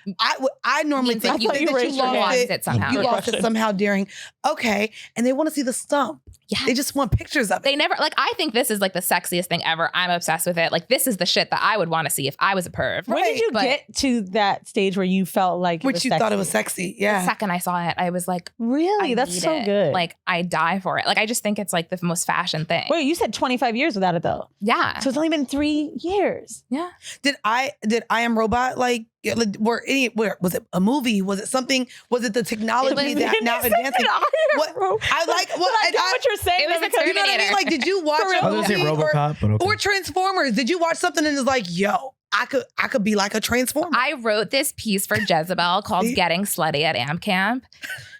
I normally Means think like you think that you lost it somehow. You lost it somehow during. Okay, and they want to see the stump. Yeah. They just want pictures of it. They never, like, I think this is like the sexiest thing ever. I'm obsessed with it. Like, this is the shit that I would want to see if I was a perv. When did you get to that stage where you felt like which you thought it was sexy? Yeah. The second I saw it, I was like, really? That's need so it. good. Like, I die for it. Like, I just think it's like the most fashion thing. Wait, you said 25 years without it though. Yeah. So it's only been 3 years. Yeah. Did I Am Robot where was it a movie? Was it something? Was it the technology that now advancing? I like what I know what you're saying. It was because a you know what I mean? Like, did you watch a I was movie gonna say RoboCop, but okay. or Transformers? Did you watch something and it's like, yo, I could be like a Transformer? I wrote this piece for Jezebel called Getting Slutty at Amp Camp.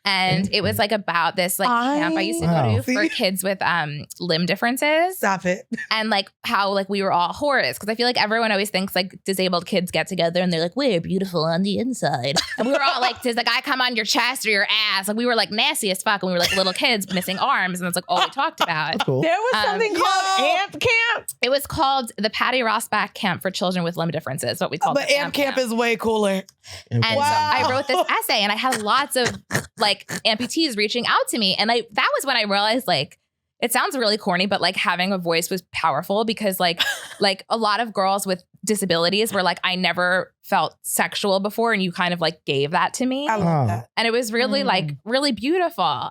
And it was like about this like camp I used to go to for kids with limb differences. Stop it. And like how like we were all whores. Because I feel like everyone always thinks like disabled kids get together and they're like, we're beautiful on the inside. And we were all like, does the guy come on your chest or your ass? Like we were like nasty as fuck. And we were like little kids missing arms. And that's like all we talked about. Cool. There was something called Amp Camp. It was called the Patty Rossback Camp for Children with Limb Differences. What we called But Amp Camp is way cooler. And so I wrote this essay and I had lots of like amputees reaching out to me. And that was when I realized like, it sounds really corny, but like having a voice was powerful because like a lot of girls with disabilities were like, I never felt sexual before. And you kind of like gave that to me. I love that. And it was really like really beautiful.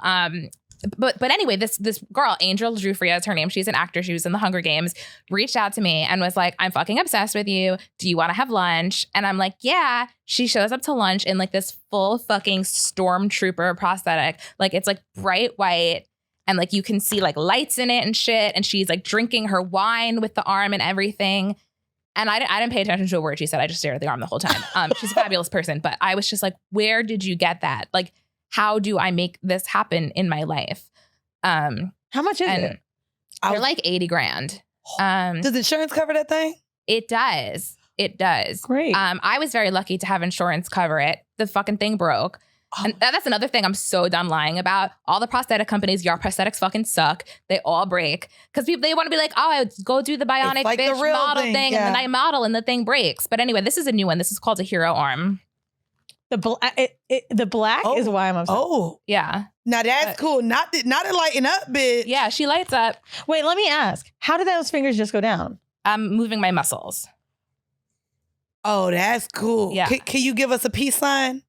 But anyway, this girl, Angel Jufria is her name. She's an actor. She was in the Hunger Games, reached out to me and was like, I'm fucking obsessed with you. Do you want to have lunch? And I'm like, yeah. She shows up to lunch in like this full fucking stormtrooper prosthetic. Like it's like bright white and like you can see like lights in it and shit. And she's like drinking her wine with the arm and everything. And I didn't pay attention to a word she said. I just stared at the arm the whole time. She's a fabulous person. But I was just like, where did you get that? Like, how do I make this happen in my life? How much is it? They're like 80 grand. Does insurance cover that thing? It does. It does. Great. I was very lucky to have insurance cover it. The fucking thing broke. And that's another thing I'm so done lying about. All the prosthetic companies, your prosthetics fucking suck. They all break. Because they want to be like, oh, I go do the Bionic like the Bisssh real model thing, thing. yeah. And then I model and the thing breaks. But anyway, this is a new one. This is called a hero arm. The black is why I'm upset. Oh, Yeah. now that's cool. Not to lighten up, bitch. Yeah, she lights up. Wait, let me ask. How did those fingers just go down? I'm moving my muscles. Oh, that's cool. Yeah. Can you give us a peace sign?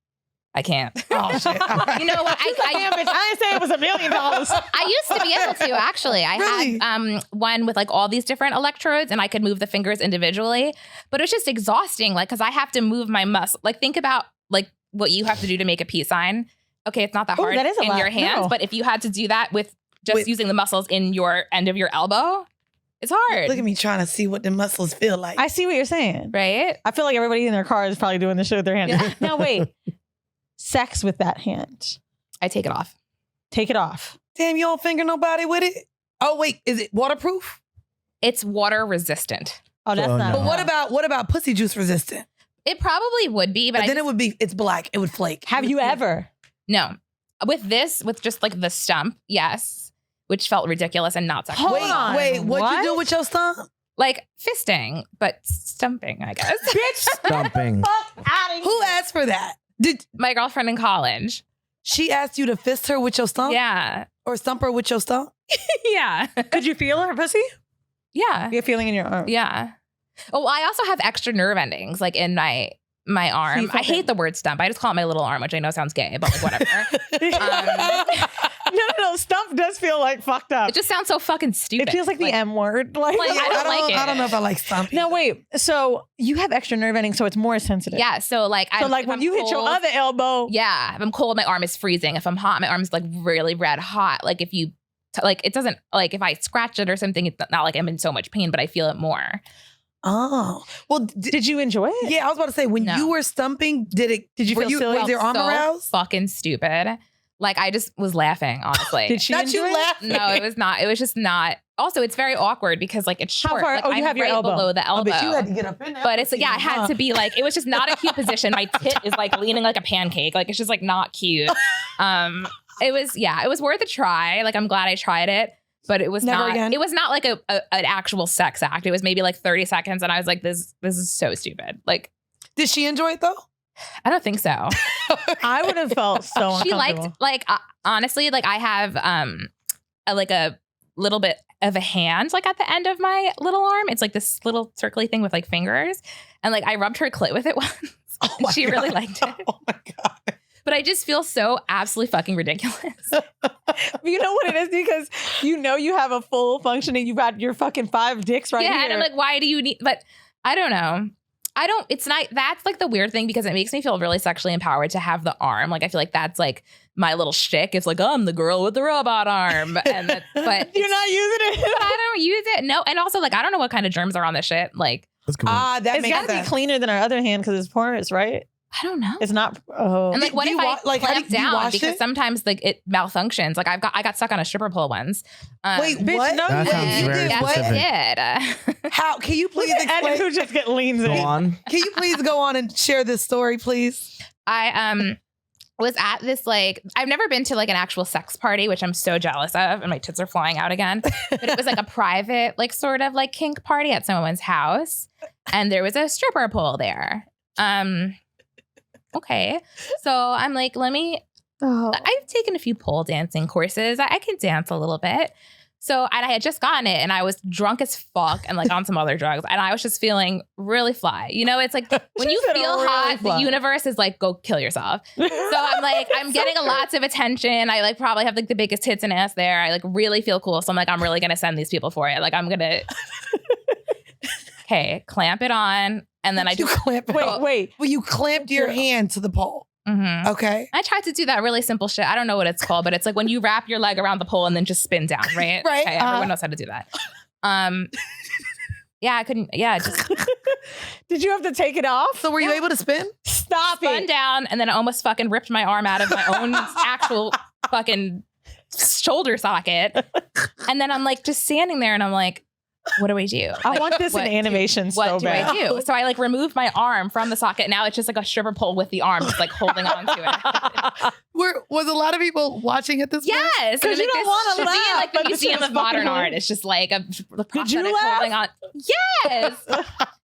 I can't. Oh shit! All right. You know what? Damn bitch, I didn't say it was $1 million. I used to be able to, actually. I Really? had one with like all these different electrodes and I could move the fingers individually, but it was just exhausting. Like, cause I have to move my muscle. Like think about like what you have to do to make a peace sign. Okay. It's not that hard that is a in lot. your hands, No. but if you had to do that with just using the muscles in your end of your elbow, it's hard. Look at me trying to see what the muscles feel like. I see what you're saying. Right? I feel like everybody in their car is probably doing this shit with their hand. Now wait, sex with that hand. I take it off. Take it off. Damn, you don't finger nobody with it? Oh wait, is it waterproof? It's water resistant. Oh, that's Oh, not. no. But what about pussy juice resistant? It probably would be, but But then it's black. It would flake. Have you ever? no. With just like the stump, yes, which felt ridiculous and not sexual. Hold on. Wait, what'd What? you do with your stump? Like fisting, but stumping, I guess. Bitch, Stumping. Who asked for that? Did My girlfriend in college. she ask you to fist her with your stump? Yeah. Or stump her with your stump? Yeah. Could you feel her pussy? Yeah. You have feeling in your arm. Yeah. Oh, well, I also have extra nerve endings like in my arm. you I felt hate the word stump. I just call it my little arm, which I know sounds gay, but like whatever. No, stump does feel like fucked up. It just sounds so fucking stupid. It feels like the M word. Like, Like, I don't like it. I don't know if I like stump. now wait, so you have extra nerve endings, so it's more sensitive. Yeah. So like, So like when you hit your other elbow. Yeah. If I'm cold, my arm is freezing. If I'm hot, my arm's like really red hot. Like if you, like it doesn't, like if I scratch it or something, it's not like I'm in so much pain, but I feel it more. Oh. Well, Did you enjoy it? yeah, I was about to say, when No. you were stumping, did you feel were silly? was your arm so aroused? fucking stupid. Like I just was laughing, honestly. Did she Not enjoy you it? laughing. No, it was not. It was just not. Also, it's very awkward because like it's How short. far- Like, oh, you I'm have your right elbow. below the Oh, elbow. but you had to get up in there. But it's like, yeah, I had to be like, it was just not a cute position. My tit is like leaning like a pancake. Like it's just like not cute. It was worth a try. Like I'm glad I tried it, but it was Never not. again. It was not like an actual sex act. It was maybe like 30 seconds, and I was like, this is so stupid. Like Did she enjoy it though? I don't think so. I would have felt so She uncomfortable. liked honestly, like I have a little bit of a hand like at the end of my little arm. It's like this little circly thing with like fingers, and like I rubbed her clit with it once. Oh my She really liked it. Oh my God. But I just feel so absolutely fucking ridiculous. You know what it is? Because you know you have a full functioning, you got your fucking 5 dicks right yeah, here. and I'm like, why do you need? But I don't know. It's not, that's like the weird thing because it makes me feel really sexually empowered to have the arm. Like, I feel like that's like my little shtick. It's like, I'm the girl with the robot arm. And but you're not using it. but I don't use it. No. And also, like, I don't know what kind of germs are on this shit. Like, That's good. That It's makes got to be sense. cleaner than our other hand because it's porous, right? I don't know. It's not. Oh. And like, what Do if you I wa- like, how clamp do you down wash because it? sometimes like it malfunctions. Like I got stuck on a stripper pole once. Wait, bitch, what? no, That you sounds didn't. very Yes, specific. I did. How can you please Look at Eddie who explain? just get leans Go in. on. Can you please go on and share this story, please? I was at this like I've never been to like an actual sex party, which I'm so jealous of, and my tits are flying out again. But it was like a private, like sort of like kink party at someone's house, and there was a stripper pole there. Okay, so I'm like, Oh. I've taken a few pole dancing courses. I can dance a little bit. So, and I had just gotten it and I was drunk as fuck and like on some other drugs. And I was just feeling really fly. You know, it's like when She you said feel really hot, fly. the universe is like, go kill yourself. So I'm like, I'm getting lots of attention. I like probably have like the biggest tits and ass there. I like really feel cool. So I'm like, I'm really going to send these people for it. Like I'm going to, okay, clamp it on. And then I You just, clamp it. Wait. Well, you clamped your hand to the pole. Mhm. Okay. I tried to do that really simple shit. I don't know what it's called, but it's like when you wrap your leg around the pole and then just spin down, right? Right. Okay, everyone knows how to do that. Yeah, I couldn't. Yeah, just Did you have to take it off? So were you able to spin? Stop spun it. down, and then I almost fucking ripped my arm out of my own actual fucking shoulder socket. And then I'm like just standing there, and I'm like, what do I do? I want this in What animation so What do bad. I do? So I like removed my arm from the socket. Now it's just like a stripper pole with the arm just like holding on to it. Was a lot of people watching at this point? Yes, 'Cause and you like, don't this wanna should be laugh, like the but this museum shit of is modern fucking art. It's just like a prosthetic laugh? holding on. Yes.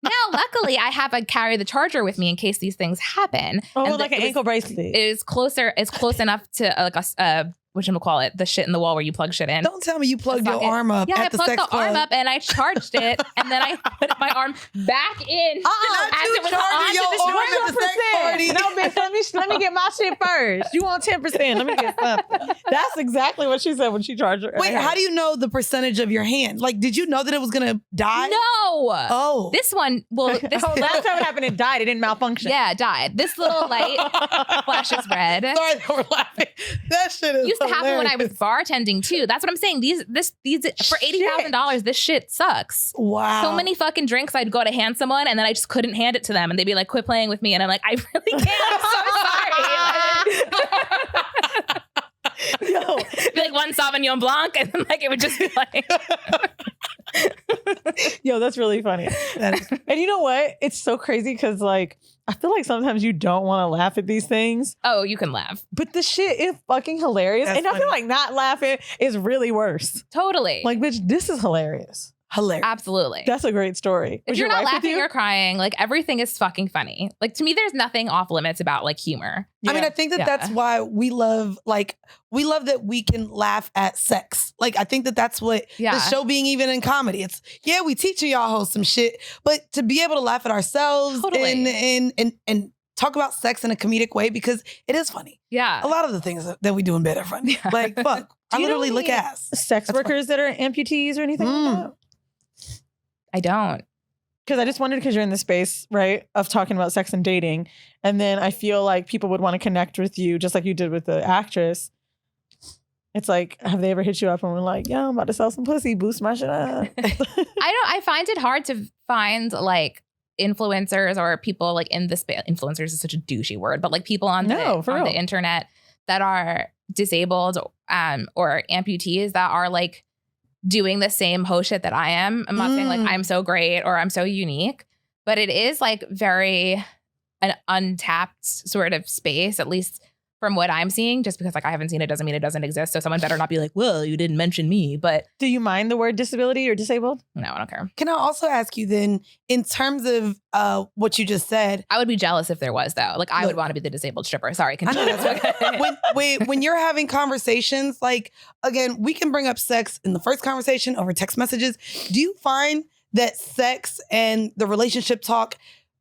Now, luckily, I have a carry the charger with me in case these things happen. Oh, And like it an was- ankle bracelet. It is closer. It's close enough to like a whatchamacallit, the shit in the wall where you plug shit in. Don't tell me you plugged your socket. arm up Yeah, I at the plugged sex the club. arm up and I charged it, and then I put my arm back in. Not as you it was charging onto your the arm stripper at the sex party. No, bitch, let me get my shit first. You want 10%. Let me get something. That's exactly what she said when she charged her. Wait, how do you know the percentage of your hand? Like, did you know that it was gonna die? No. Oh. This one, well, this Oh, last time it happened, it died. It didn't malfunction. yeah, it died. This little light flashes red. Sorry that we're laughing. That shit is Used to happen when I was hilarious. bartending too. That's what I'm saying. These for $80,000, this shit sucks. Wow. So many fucking drinks I'd go to hand someone and then I just couldn't hand it to them and they'd be like, quit playing with me. And I'm like, I really can't. I'm so sorry. Yo, Be like one Sauvignon Blanc and then like it would just be like, yo, that's really funny. That is- And you know what? It's so crazy because like I feel like sometimes you don't want to laugh at these things, oh, you can laugh. but the shit is fucking hilarious. That's and I feel funny. like not laughing is really worse. Totally. Like, bitch, this is hilarious. hilarious. Absolutely. That's a great story. If Was you're your not wife with laughing you? or crying, like everything is fucking funny. Like to me, there's nothing off limits about like humor. I mean, I think that Yeah. that's why we love that we can laugh at sex. Like, I think that that's what Yeah. the show being even in comedy. It's, we teaching y'all hoes some shit, but to be able to laugh at ourselves Totally. and talk about sex in a comedic way, because it is funny. Yeah. A lot of the things that we do in bed are funny. Yeah. Like, fuck, I Do you know literally lick any ass. sex That's workers that are amputees or anything like that? I don't. Because I just wondered, because you're in the space, right, of talking about sex and dating. And then I feel like people would want to connect with you just like you did with the actress. It's like, have they ever hit you up and were like, yeah, I'm about to sell some pussy, boost my shit up? I find it hard to find like influencers or people like in the space. Influencers is such a douchey word, but like people on the internet that are disabled or amputees that are like doing the same ho shit that I am. I'm not saying like I'm so great or I'm so unique, but it is like very an untapped sort of space, at least from what I'm seeing. Just because like I haven't seen it doesn't mean it doesn't exist. So someone better not be like, well, you didn't mention me. But do you mind the word disability or disabled? No, I don't care. Can I also ask you then, in terms of what you just said? I would be jealous if there was, though. Like I would want to be the disabled stripper. Sorry, continue. I know that's okay. when you're having conversations, like, again, we can bring up sex in the first conversation over text messages. Do you find that sex and the relationship talk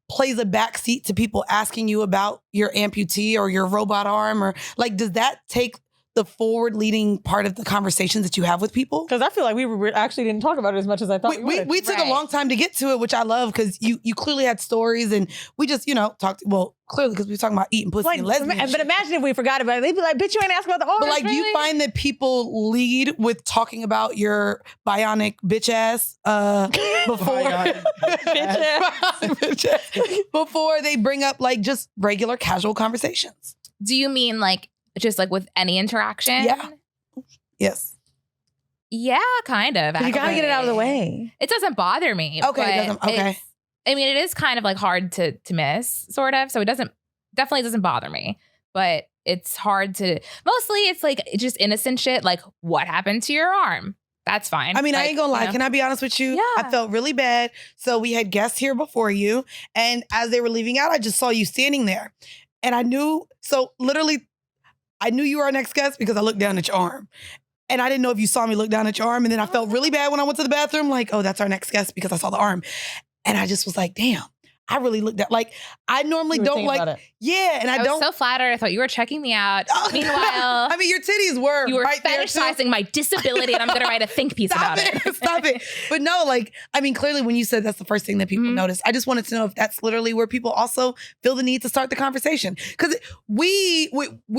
plays a backseat to people asking you about your amputee or your robot arm? Or like, does that take the forward leading part of the conversations that you have with people? Because I feel like we actually didn't talk about it as much as I thought we would. We took a long time to get to it, which I love, because you clearly had stories, and we just, talked, well, clearly because we were talking about eating pussy and lesbian But shit. imagine if we forgot about it. They'd be like, bitch, you ain't asked about the arms. But like, do really? you find that people lead with talking about your bionic bitch ass before bitch ass, before they bring up like just regular casual conversations? Do you mean like just like with any interaction? Yeah. Yes. Yeah, kind of. You gotta get it out of the way. It doesn't bother me. Okay, it doesn't- okay. it's- I mean, it is kind of like hard to miss, sort of. So it definitely doesn't bother me. But it's hard to, mostly it's like just innocent shit. Like, what happened to your arm? That's fine. I mean, like, I ain't gonna lie. you know? Can I be honest with you? Yeah. I felt really bad. So we had guests here before you, and as they were leaving out, I just saw you standing there. And I knew you were our next guest because I looked down at your arm. And I didn't know if you saw me look down at your arm. And then I felt really bad when I went to the bathroom, like, oh, that's our next guest, because I saw the arm. And I just was like, damn, I really looked at, like, I normally You were don't thinking like, about it. yeah. And I I don't. was so flattered. I thought you were checking me out. Meanwhile, I mean, your titties were you were right there, too. fetishizing my disability, and I'm going to write a think piece Stop about it. Stop it. But no, like, I mean, clearly when you said that's the first thing that people notice, I just wanted to know if that's literally where people also feel the need to start the conversation. Because we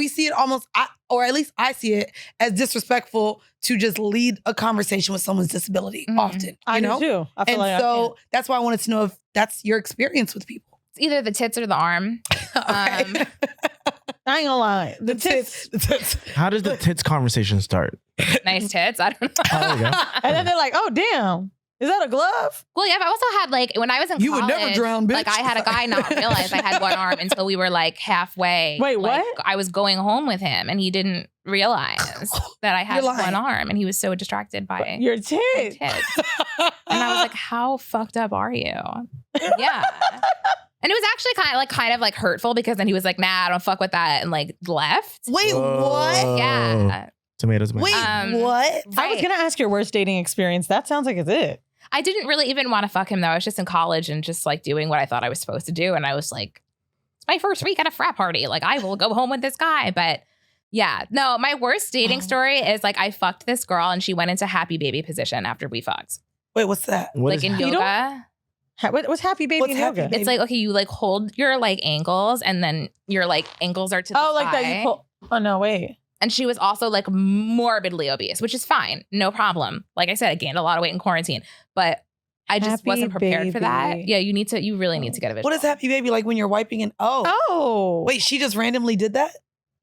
see it almost, or at least I see it as disrespectful to just lead a conversation with someone's disability often. I know? do too. I feel And like so that's why I wanted to know if that's your experience with people. It's either the tits or the arm. Okay. I ain't gonna lie. The tits. How does the tits conversation start? Nice tits. I don't know. Oh, there you go. And then they're like, oh, damn. Is that a glove? Well, yeah, I've also had like when I was in You would college, never drown, bitch. like I had a guy not realize I had one arm until we were like halfway. Wait, like, what? I was going home with him and he didn't realize that I had You're lying. one arm and he was so distracted by Your my tits. tits. And I was like, how fucked up are you? Yeah. And it was actually kind of like hurtful because then he was like, nah, I don't fuck with that, and like left. Wait, what? Whoa. Yeah. Tomatoes. Wait, Um, what? I was Right. gonna ask your worst dating experience. That sounds like it's it. I didn't really even want to fuck him though. I was just in college and just like doing what I thought I was supposed to do. And I was like, it's my first week at a frat party. Like I will go home with this guy. But yeah, no, my worst dating story is like I fucked this girl and she went into happy baby position after we fucked. Wait, what's that? What like is in that? You yoga. What's happy baby What's in happy yoga? baby? It's like, okay, you like hold your like ankles and then your like ankles are to the Oh, like that side. you pull. Oh no, wait. And she was also like morbidly obese, which is fine. No problem. Like I said, I gained a lot of weight in quarantine, but I just Happy wasn't prepared for that. baby. Yeah, you really need to get a visual. What is happy baby like when you're wiping and Oh. wait, she just randomly did that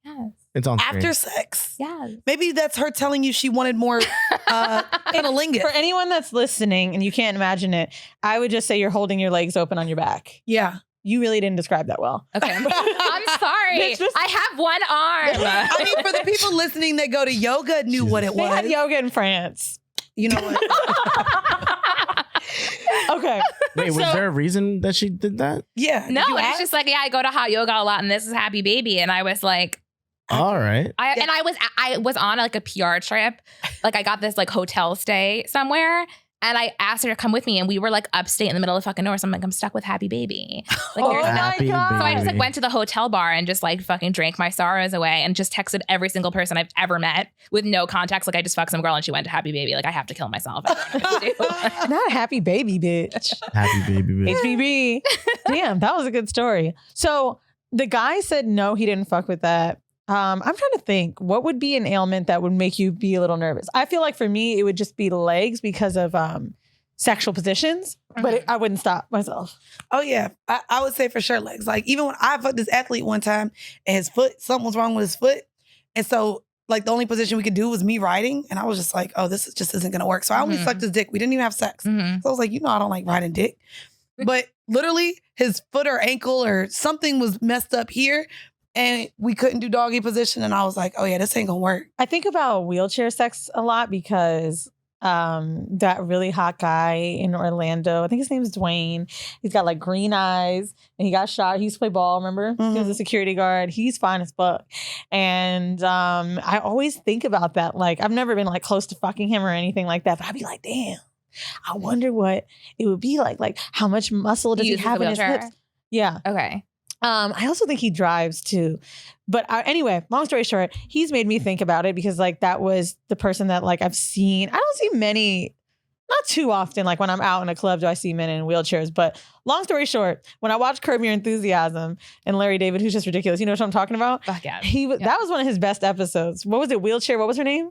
Yes. It's on after screen. sex? Yes. Maybe that's her telling you she wanted more cunnilingus. For anyone that's listening and you can't imagine it, I would just say you're holding your legs open on your back. Yeah. You really didn't describe that well. Okay. I'm sorry. Bitch, just- I have one arm. I mean, for the people listening that go to yoga, knew what it They was. had yoga in France. You know what? Okay. Wait, was there a reason that she did that? Yeah. No, Did you it's ask? just like, yeah, I go to hot yoga a lot and this is Happy Baby. And I was like, All right. I was on like a PR trip. Like I got this like hotel stay somewhere. And I asked her to come with me, and we were like upstate in the middle of fucking nowhere. So I'm like, I'm stuck with Happy Baby. Like, Oh there's my Happy God. So I just like baby. went to the hotel bar and just like fucking drank my sorrows away and just texted every single person I've ever met with no context. Like I just fucked some girl and she went to Happy Baby. Like I have to kill myself. I don't know what to do. Not Happy Baby, bitch. Happy baby. bitch. HBB. Damn, that was a good story. So the guy said no, he didn't fuck with that. I'm trying to think, what would be an ailment that would make you be a little nervous? I feel like for me, it would just be legs because of sexual positions, but I wouldn't stop myself. Oh yeah, I would say for sure legs. Like even when I fucked this athlete one time and his foot, something was wrong with his foot, and so like the only position we could do was me riding, and I was just like, oh, just isn't gonna work. So I only sucked his dick. We didn't even have sex. Mhm. So I was like, I don't like riding dick, but literally his foot or ankle or something was messed up here, and we couldn't do doggy position, and I was like, oh yeah, this ain't gonna work. I think about wheelchair sex a lot because that really hot guy in Orlando, I think his name is Dwayne. He's got like green eyes and he got shot. He used to play ball, remember? He was a security guard. He's fine as fuck. And I always think about that. Like I've never been like close to fucking him or anything like that, but I'd be like, damn, I wonder what it would be like. Like how much muscle does he uses have the in his wheelchair? hips? Yeah. Okay. I also think he drives too. But anyway, long story short, he's made me think about it because like that was the person that like I've seen. I don't see many, not too often. Like when I'm out in a club, do I see men in wheelchairs? But long story short, when I watched Curb Your Enthusiasm and Larry David, who's just ridiculous, you know what I'm talking about? Fuck yeah. That was one of his best episodes. What was it? Wheelchair? What was her name?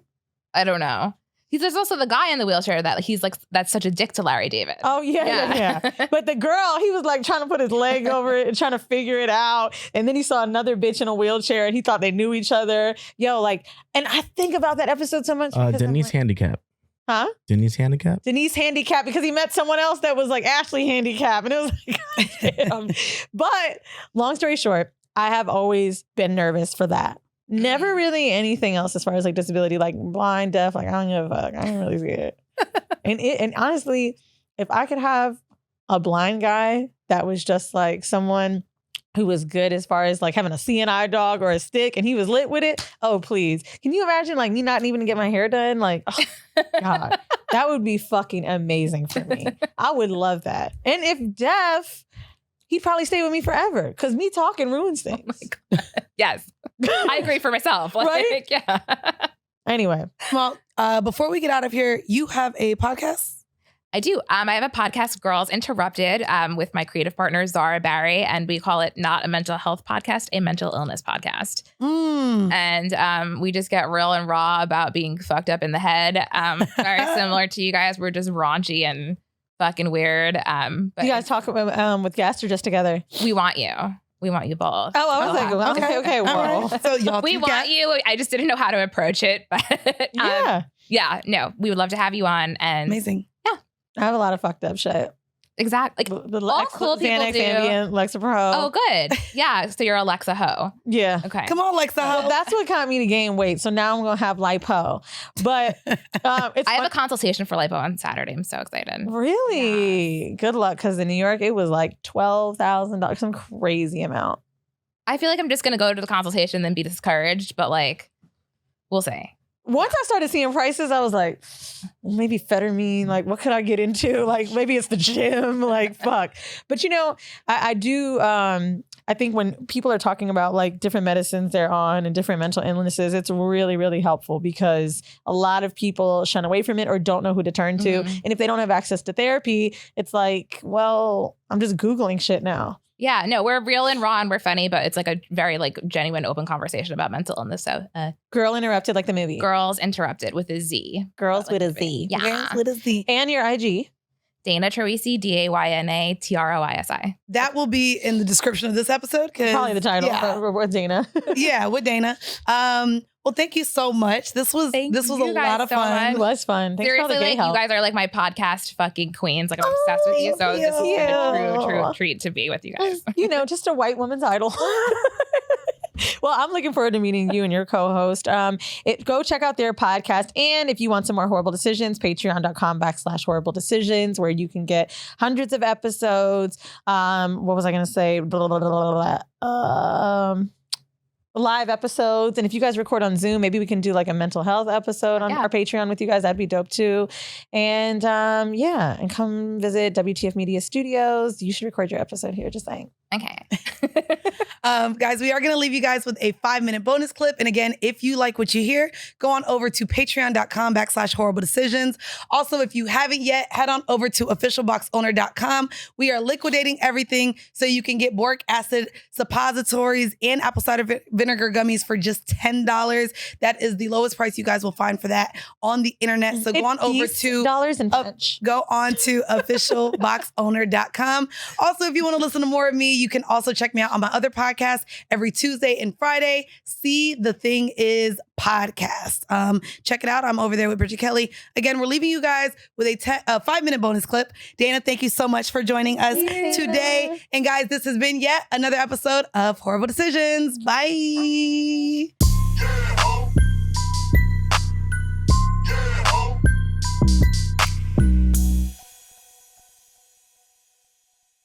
I don't know. There's also the guy in the wheelchair that he's like, that's such a dick to Larry David. Oh, yeah. But the girl, he was like trying to put his leg over it and trying to figure it out. And then he saw another bitch in a wheelchair and he thought they knew each other. Yo, like, and I think about that episode so much. because I'm Denise like, handicap. Huh? Denise handicap. Denise handicapped because he met someone else that was like Ashley handicapped. And it was like, God damn. But long story short, I have always been nervous for that. Never really anything else as far as like disability, like blind, deaf, like I don't give a fuck. I ain't really scared. And honestly, if I could have a blind guy that was just like someone who was good as far as like having a CNI dog or a stick and he was lit with it, oh please. Can you imagine like me not even get my hair done? Like, oh God, that would be fucking amazing for me. I would love that. And if deaf, he'd probably stay with me forever because me talking ruins things. Oh my God. Yes. I agree for myself. Like, Right? Yeah. Anyway. Well, before we get out of here, you have a podcast? I do. I have a podcast, Girls Interrupted, with my creative partner, Zara Barry, and we call it not a mental health podcast, a mental illness podcast. And we just get real and raw about being fucked up in the head. Very similar to you guys. We're just raunchy and fucking weird. But You guys talk with guests or just together? we want you. We want you both. Oh, I was like, okay, All well. right. So y'all We want you. I just didn't know how to approach it. But no, we would love to have you on. And Amazing. I have a lot of fucked up shit. exactly. The all cool people Xanax, do. Ambien, Lexapro. Oh, good. Yeah. So you're Alexa Ho. Yeah. Okay. Come on, Lexa. Well, that's what got me to gain weight. So now I'm going to have lipo. But it's I have fun- a consultation for lipo on Saturday. I'm so excited. Really? Good luck. Because in New York, it was like $12,000, some crazy amount. I feel like I'm just going to go to the consultation and then be discouraged, but like, we'll see. Once I started seeing prices, I was like, maybe Fettermine, like what could I get into? Like maybe it's the gym, like fuck. But you know, I do, I think when people are talking about like different medicines they're on and different mental illnesses, it's really, really helpful because a lot of people shun away from it or don't know who to turn to. Mhm. And if they don't have access to therapy, it's like, well, I'm just Googling shit now. Yeah, no, we're real and raw and we're funny, but it's like a very like genuine open conversation about mental illness. So Girl Interrupted, like the movie. Girls Interrupted with a Z. Girls Like with a the movie. Z. Yeah. Girls with a Z. And your IG. Dayna Troisi, Dayna Troisi. That will be in the description of this episode. Probably the title. Yeah, With Dayna. yeah, with Dayna. Well, thank you so much. This was Thank a you guys lot of so fun. much. It was fun. Thanks for all Seriously, the gay like help. you guys are like my podcast fucking queens. Like I'm obsessed with you. So this has been a true treat to be with you guys. You know, just a white woman's idol. Well, I'm looking forward to meeting you and your co-host. Go check out their podcast. And if you want some more Horrible Decisions, patreon.com/horrible decisions, where you can get hundreds of episodes. What was I going to say? Live episodes. And if you guys record on Zoom, maybe we can do like a mental health episode on our Patreon with you guys. That'd be dope too. And and come visit WTF Media Studios. You should record your episode here, just saying. Okay. Guys, we are going to leave you guys with a 5-minute bonus clip. And again, if you like what you hear, go on over to patreon.com/horrible decisions. Also, if you haven't yet, head on over to officialboxowner.com. We are liquidating everything so you can get boric acid suppositories and apple cider vinegar gummies for just $10. That is the lowest price you guys will find for that on the internet. So go on over to officialboxowner.com. Also, if you want to listen to more of me, you can also check me out on my other podcast every Tuesday and Friday. See the Thing Is podcast. Check it out. I'm over there with Bridget Kelly. Again, we're leaving you guys with a 5-minute bonus clip. Dayna, thank you so much for joining us today. And guys, this has been yet another episode of Horrible Decisions. Bye.